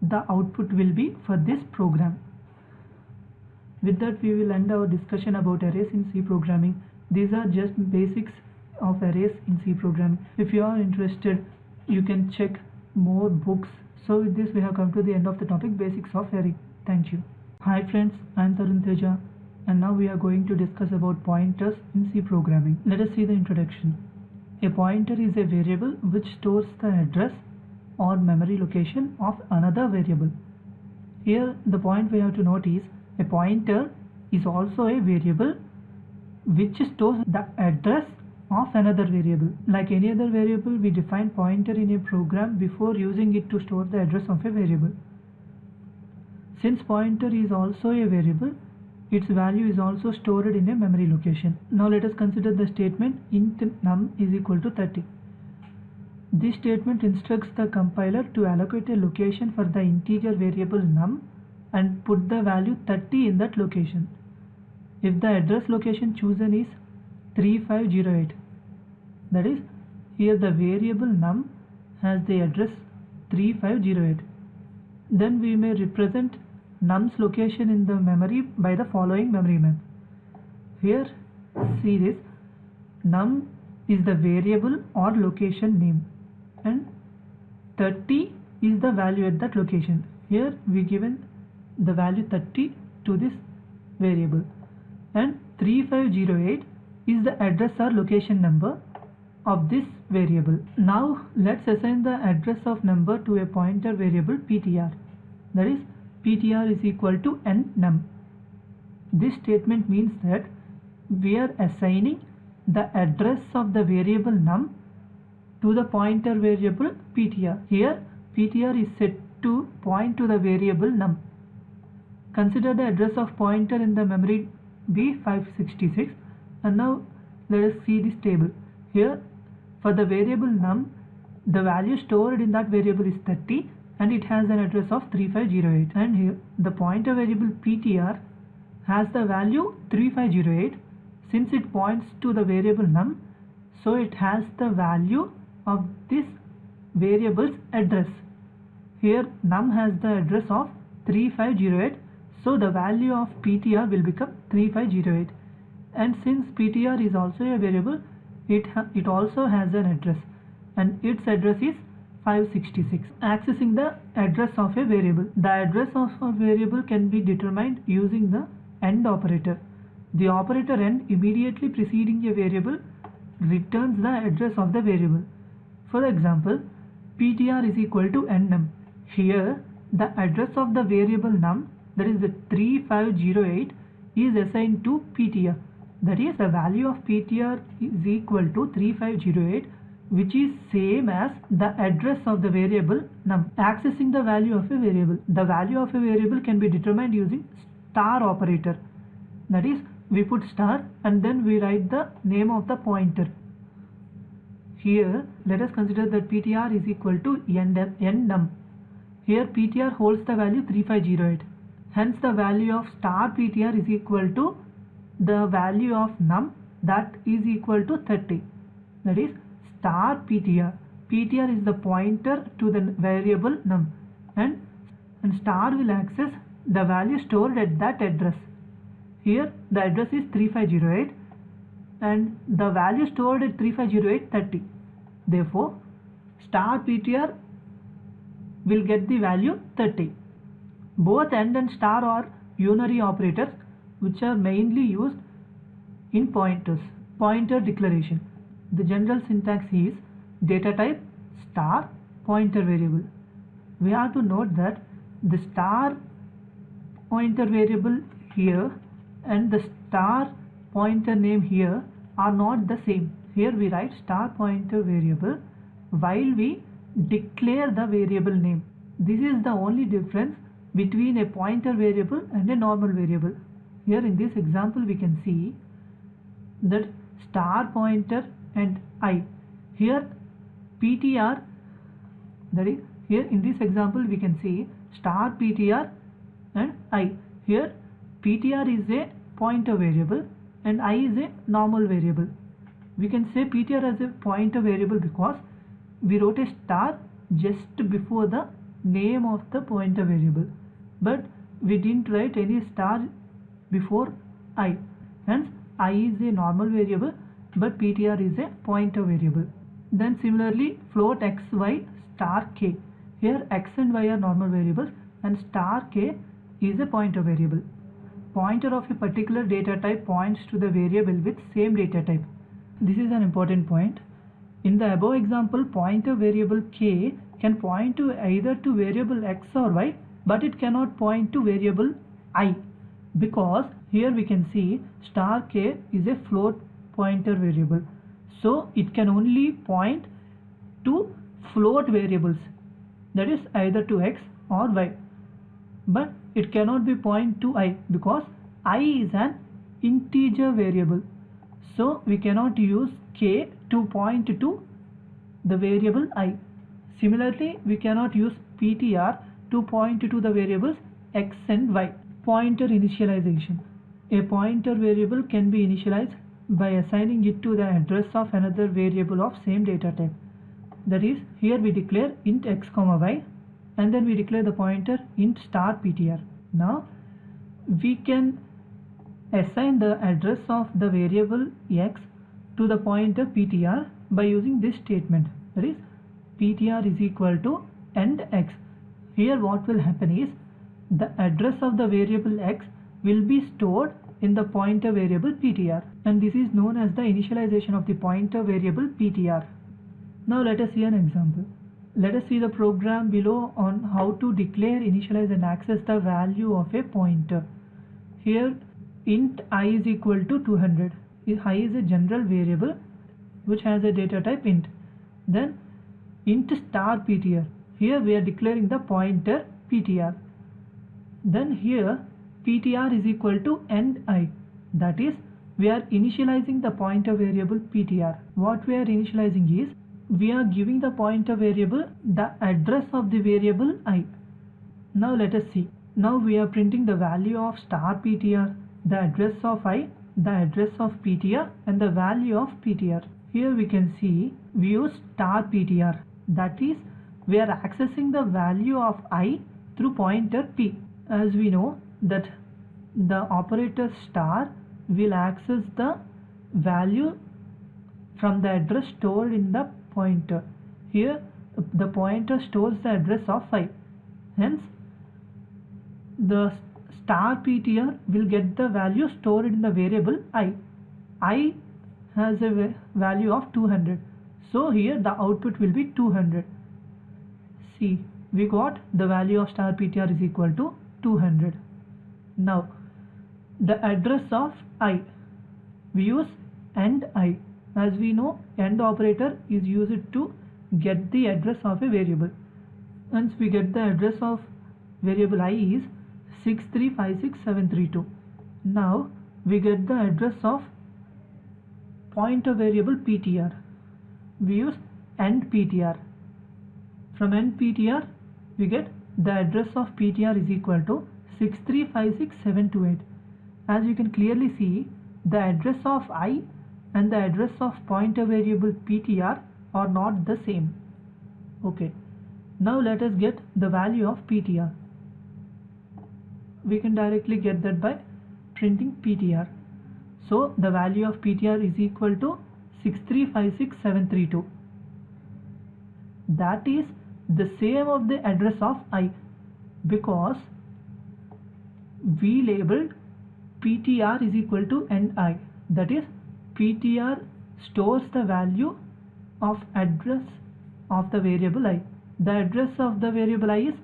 [SPEAKER 4] the output will be for this program. With that, we will end our discussion about arrays in C programming. These are just basics of arrays in C programming. If you are interested, you can check more books. So with this, we have come to the end of the topic, basics of array. Thank you. Hi friends, I am Tarun Teja, and now we are going to discuss about pointers in C programming. Let us see the introduction. A pointer is a variable which stores the address or memory location of another variable. Here the point we have to note is a pointer is also a variable which stores the address of another variable. Like any other variable, we define pointer in a program before using it to store the address of a variable. Since pointer is also a variable, its value is also stored in a memory location. Now let us consider the statement int num is equal to 30. This statement instructs the compiler to allocate a location for the integer variable num and put the value 30 in that location. If the address location chosen is 3508, that is, here the variable num has the address 3508, then we may represent num's location in the memory by the following memory map. Here, see this, num is the variable or location name and 30 is the value at that location. Here we given the value 30 to this variable, and 3508 is the address or location number of this variable. Now let's assign the address of number to a pointer variable ptr, that is, ptr is equal to nnum. This statement means that we are assigning the address of the variable num to the pointer variable ptr. Here ptr is set to point to the variable num. Consider the address of pointer in the memory be 566, and now let us see this table. Here for the variable num, the value stored in that variable is 30 and it has an address of 3508, and here the pointer variable ptr has the value 3508. Since it points to the variable num, so it has the value of this variable's address. Here num has the address of 3508, so the value of ptr will become 3508, and since ptr is also a variable, it also has an address and its address is 566. Accessing the address of a variable. The address of a variable can be determined using the AND operator. The operator AND immediately preceding a variable returns the address of the variable. For example, ptr is equal to nnum. Here the address of the variable num, that is the 3508, is assigned to ptr. That is, the value of ptr is equal to 3508, which is same as the address of the variable num. Accessing the value of a variable. The value of a variable can be determined using star operator. That is, we put star and then we write the name of the pointer. Here let us consider that ptr is equal to nnum. Here ptr holds the value 3508. Hence the value of star ptr is equal to the value of num, that is equal to 30. That is, star ptr. Ptr is the pointer to the variable num, and star will access the value stored at that address. Here the address is 3508 and the value stored at 3508 30. Therefore star ptr will get the value 30. Both AND and star are unary operators which are mainly used in pointers. Pointer declaration. The general syntax is data type star pointer variable. We have to note that the star pointer variable here and the star pointer name here are not the same. Here we write star pointer variable while we declare the variable name. This is the only difference between a pointer variable and a normal variable. Here in this example we can see that star pointer and I. Here PTR, that is, here in this example we can see star PTR and I. Here PTR is a pointer variable and I is a normal variable. We can say PTR as a pointer variable because we wrote a star just before the name of the pointer variable, but we didn't write any star before I. Hence I is a normal variable but PTR is a pointer variable. Then similarly float x, y, star k. Here x and y are normal variables and star k is a pointer variable. Pointer of a particular data type points to the variable with same data type. This is an important point. In the above example, pointer variable k can point to either to variable x or y, but it cannot point to variable I, because here we can see star k is a float pointer variable, so it can only point to float variables, that is either to x or y, but it cannot be point to I because I is an integer variable, so we cannot use k to point to the variable I. Similarly, we cannot use PTR to point to the variables x and y. Pointer initialization. A pointer variable can be initialized by assigning it to the address of another variable of same data type. That is, here we declare int x comma y and then we declare the pointer int star PTR. Now we can assign the address of the variable x to the pointer PTR by using this statement, that is PTR is equal to end x. Here what will happen is the address of the variable x will be stored in the pointer variable PTR, and this is known as the initialization of the pointer variable PTR. Now let us see an example. Let us see the program below on how to declare, initialize and access the value of a pointer. Here int I is equal to 200. I is a general variable which has a data type int. Then int star PTR. Here we are declaring the pointer PTR. Then here PTR is equal to end I. That is, we are initializing the pointer variable PTR. What we are initializing is we are giving the pointer variable the address of the variable I. Now let us see. Now we are printing the value of star PTR, the address of I, the address of PTR and the value of PTR. Here we can see we use star PTR. That is, we are accessing the value of I through pointer P. As we know that the operator star will access the value from the address stored in the pointer. Here the pointer stores the address of I. Hence the star PTR will get the value stored in the variable I. I has a value of 200. So here the output will be 200. See, we got the value of star PTR is equal to 200. Now the address of I, we use end I. As we know, end operator is used to get the address of a variable. Hence we get the address of variable I is 6356732. Now we get the address of pointer variable PTR. We use end PTR. From end PTR we get the address of PTR is equal to 6356728. As you can clearly see, the address of I and the address of pointer variable PTR are not the same. Okay, now let us get the value of PTR. We can directly get that by printing PTR. So the value of PTR is equal to 6356732. That is the same of the address of I, because we labeled PTR is equal to end I. That is, PTR stores the value of address of the variable I. The address of the variable I is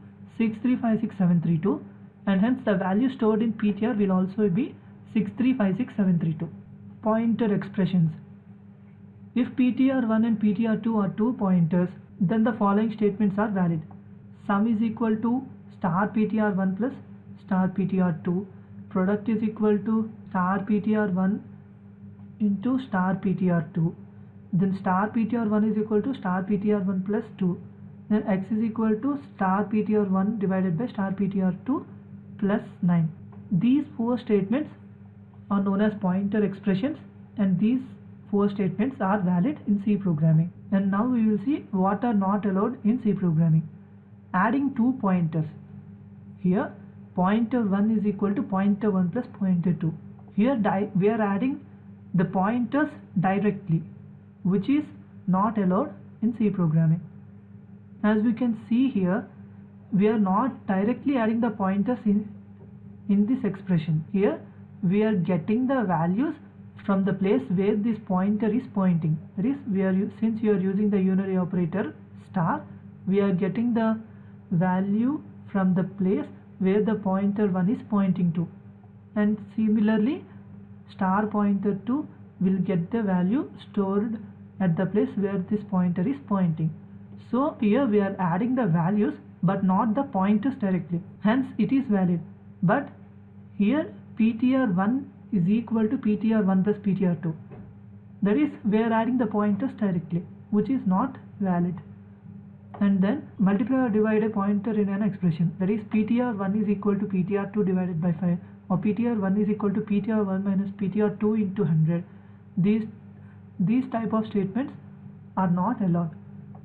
[SPEAKER 4] 6356732, and hence the value stored in PTR will also be 6356732. Pointer expressions. If PTR1 and PTR2 are two pointers, then the following statements are valid. Sum is equal to star PTR1 plus star PTR2. Product is equal to star PTR1 into star PTR2. then star ptr1 is equal to star ptr1 plus 2, then x is equal to star ptr1 divided by star ptr2 plus 9. These four statements are known as pointer expressions, and these four statements are valid in C programming. And now we will see what are not allowed in C programming. Adding two pointers. Here pointer 1 is equal to pointer 1 plus pointer 2. Here we are adding the pointers directly, which is not allowed in C programming. As we can see here, we are not directly adding the pointers in this expression. Here we are getting the values from the place where this pointer is pointing. That is, since we are using the unary operator star, we are getting the value from the place where the pointer 1 is pointing to, and similarly star pointer 2 will get the value stored at the place where this pointer is pointing. So here we are adding the values but not the pointers directly, hence it is valid. But here ptr1 is equal to ptr1 plus ptr2, that is, we are adding the pointers directly, which is not valid. And then multiply or divide a pointer in an expression, that is, ptr1 is equal to ptr2 divided by 5, or ptr1 is equal to ptr1 minus ptr2 into 100. These type of statements are not allowed,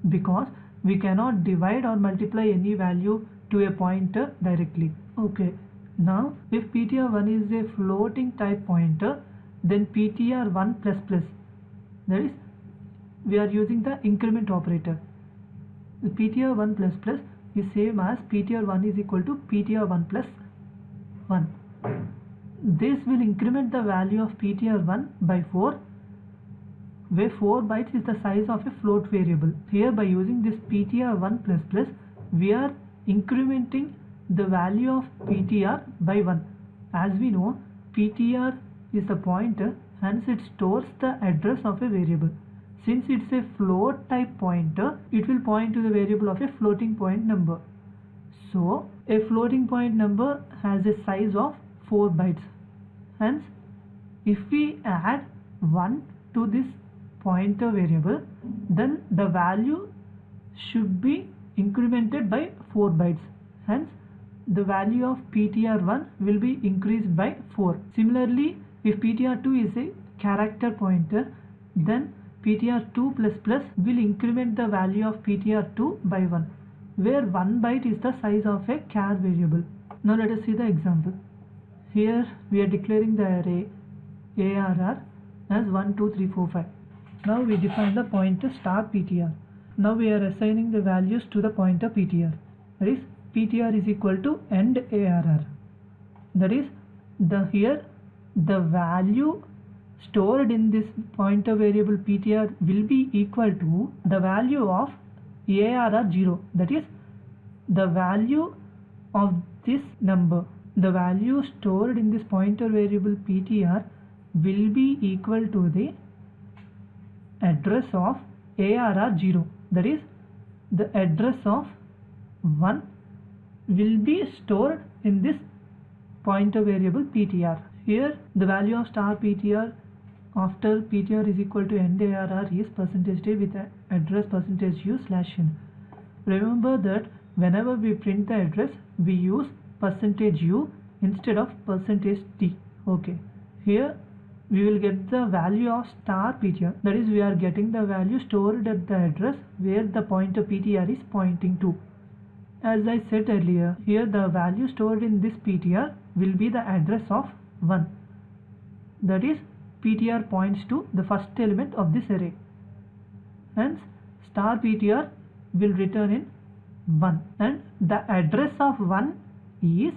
[SPEAKER 4] because we cannot divide or multiply any value to a pointer directly. Okay, now if ptr1 is a floating type pointer, then ptr1 plus plus, that is, we are using the increment operator. The ptr1 plus plus is same as ptr1 is equal to ptr1 plus 1. This will increment the value of ptr1 by 4, where 4 bytes is the size of a float variable. Here by using this ptr1 plus plus, we are incrementing the value of ptr by 1. As we know, ptr is a pointer, hence it stores the address of a variable. Since it's a float type pointer, it will point to the variable of a floating point number. So a floating point number has a size of 4 bytes. Hence, if we add 1 to this pointer variable, then the value should be incremented by 4 bytes. Hence, the value of ptr1 will be increased by 4. Similarly, if ptr2 is a character pointer, then ptr2 plus plus will increment the value of ptr2 by 1, where 1 byte is the size of a char variable. Now let us see the example. Here we are declaring the array ARR as 1, 2, 3, 4, 5. Now we define the pointer star ptr. Now we are assigning the values to the pointer ptr. That is, ptr is equal to end ARR. That is, here the value stored in this pointer variable ptr will be equal to the value of ARR0. That is, the value of this number, the value stored in this pointer variable ptr will be equal to the address of ARR0. That is, the address of 1 will be stored in this pointer variable ptr. Here the value of star ptr after ptr is equal to end ARR is %d with the address %u/n. Remember that whenever we print the address, we use %u instead of %d. Okay, here we will get the value of star ptr, that is, we are getting the value stored at the address where the pointer ptr is pointing to. As I said earlier, here the value stored in this ptr will be the address of 1, that is, ptr points to the first element of this array. Hence, star ptr will return in 1, and the address of 1 is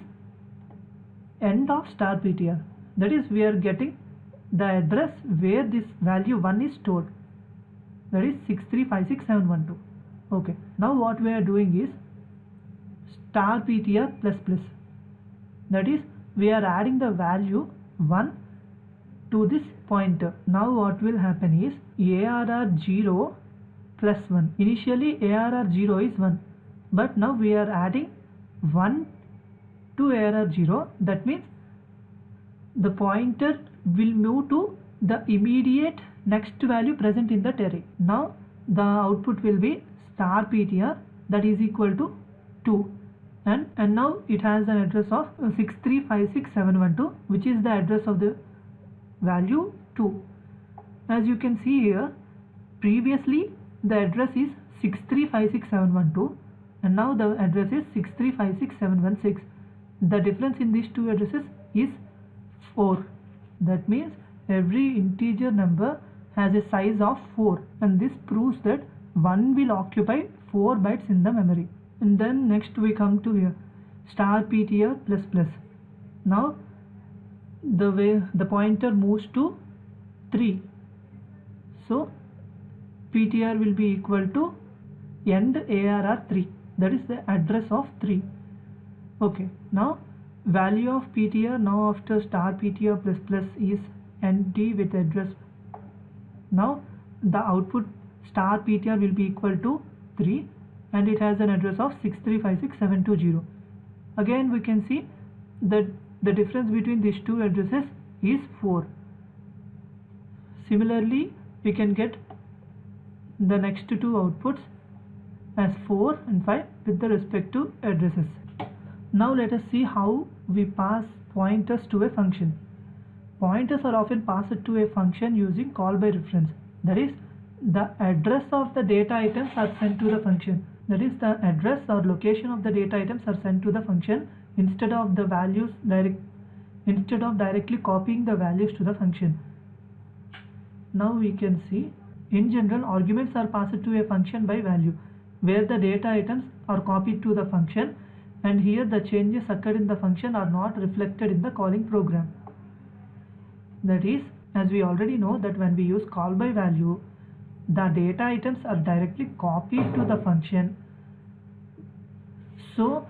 [SPEAKER 4] end of star ptr. That is, we are getting the address where this value 1 is stored, that is 6356712. Okay, now what we are doing is star ptr plus plus, that is, we are adding the value 1 to this pointer. Now what will happen is ARR0 plus 1. Initially ARR0 is 1, but now we are adding 1 to ARR0. That means the pointer will move to the immediate next value present in that array. Now the output will be star ptr, that is equal to 2, and now it has an address of 6356712, which is the address of the value 2. As you can see here, previously the address is 6356712 and now the address is 6356716. The difference in these two addresses is 4. That means every integer number has a size of 4, and this proves that 1 will occupy 4 bytes in the memory. And then next we come to here, star ptr plus plus. Now the way the pointer moves to 3, so ptr will be equal to end arr3, that is the address of 3. Okay, now value of ptr now after star ptr plus plus is nd with address. Now the output star ptr will be equal to 3 and it has an address of 6356720. Again we can see that the difference between these two addresses is 4. Similarly, we can get the next two outputs as 4 and 5 with the respective addresses. Now let us see how we pass pointers to a function. Pointers are often passed to a function using call by reference. That is, the address of the data items are sent to the function. That is, the address or location of the data items are sent to the function instead of the values directly copying the values to the function. Now we can see, in general, arguments are passed to a function by value, where the data items are copied to the function, and here the changes occurred in the function are not reflected in the calling program. That is, as we already know that when we use call by value, the data items are directly copied to the function. So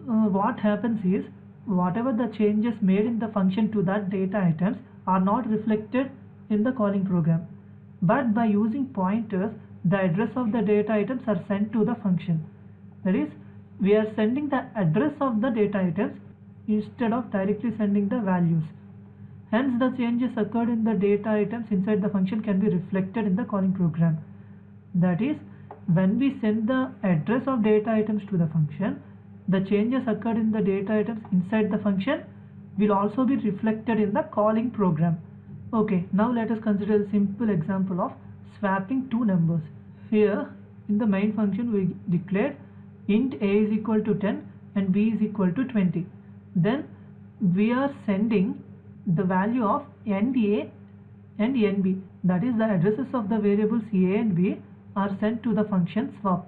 [SPEAKER 4] what happens is, whatever the changes made in the function to that data items are not reflected in the calling program, but by using pointers, the address of the data items are sent to the function. That is, we are sending the address of the data items instead of directly sending the values. Hence the changes occurred in the data items inside the function can be reflected in the calling program. That is, when we send the address of data items to the function, the changes occurred in the data items inside the function will also be reflected in the calling program. Okay, now let us consider a simple example of swapping two numbers. Here in the main function we declared int a is equal to 10 and b is equal to 20. Then we are sending the value of end a and end b, that is, the addresses of the variables a and b are sent to the function swap.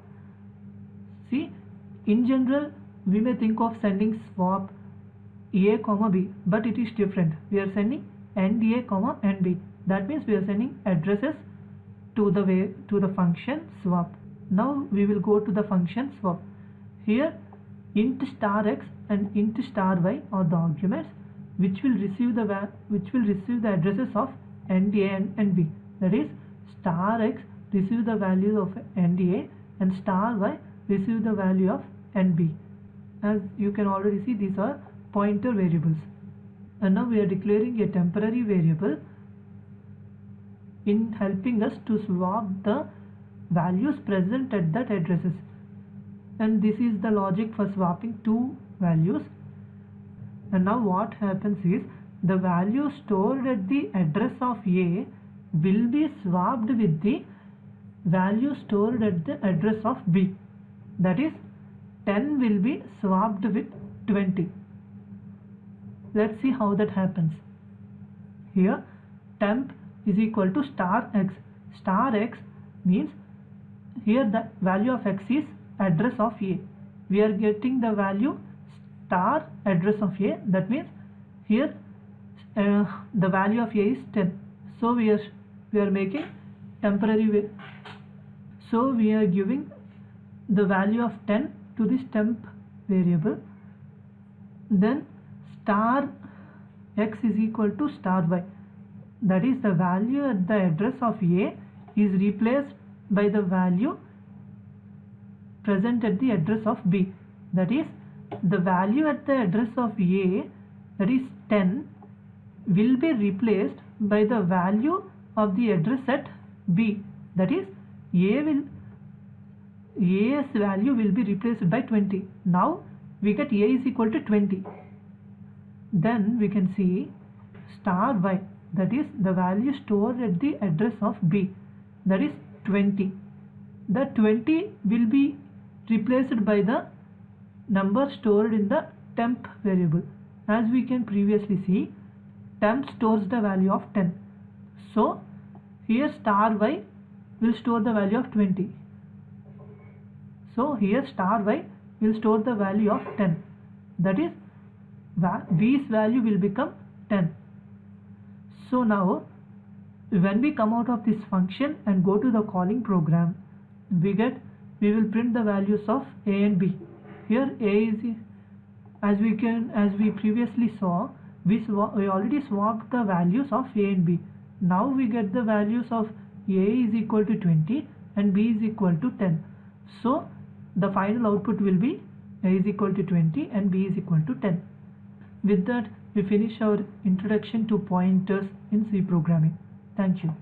[SPEAKER 4] See, in general we may think of sending swap a comma b, but it is different. We are sending end a comma end b. That means we are sending addresses to the function swap. Now we will go to the function swap. Here int star x and int star y are the arguments which will receive the addresses of end a and end b. That is, star x receive the values of end a and star y receive the value of end b. As you can already see, these are pointer variables. And now we are declaring a temporary variable in helping us to swap the values present at that addresses. And this is the logic for swapping two values. And now what happens is, the value stored at the address of a will be swapped with the value stored at the address of b. That is, 10 will be swapped with 20. Let's see how that happens. Here temp is equal to star x. Star x means here the value of x is address of a. We are getting the value star address of a. That means here the value of a is 10. So we are making temporary. So we are giving the value of 10 to this temp variable. Then star x is equal to star y. That is, the value at the address of a is replaced by the value present at the address of b. That is, the value at the address of a, that is 10, will be replaced by the value of the address at B. That is, A's value will be replaced by 20. Now we get A is equal to 20. Then we can see star y, that is the value stored at the address of B, that is 20. The 20 will be replaced by the number stored in the temp variable. As we can previously see, temp stores the value of 10. So here star y will store the value of 20. So here star y will store the value of 10. That is, B's value will become 10. So now when we come out of this function and go to the calling program, we will print the values of A and B. Here A is, as we previously saw, we already swapped the values of A and B. Now we get the values of A is equal to 20 and B is equal to 10. So the final output will be A is equal to 20 and B is equal to 10. With that, we finish our introduction to pointers in C programming. Thank you.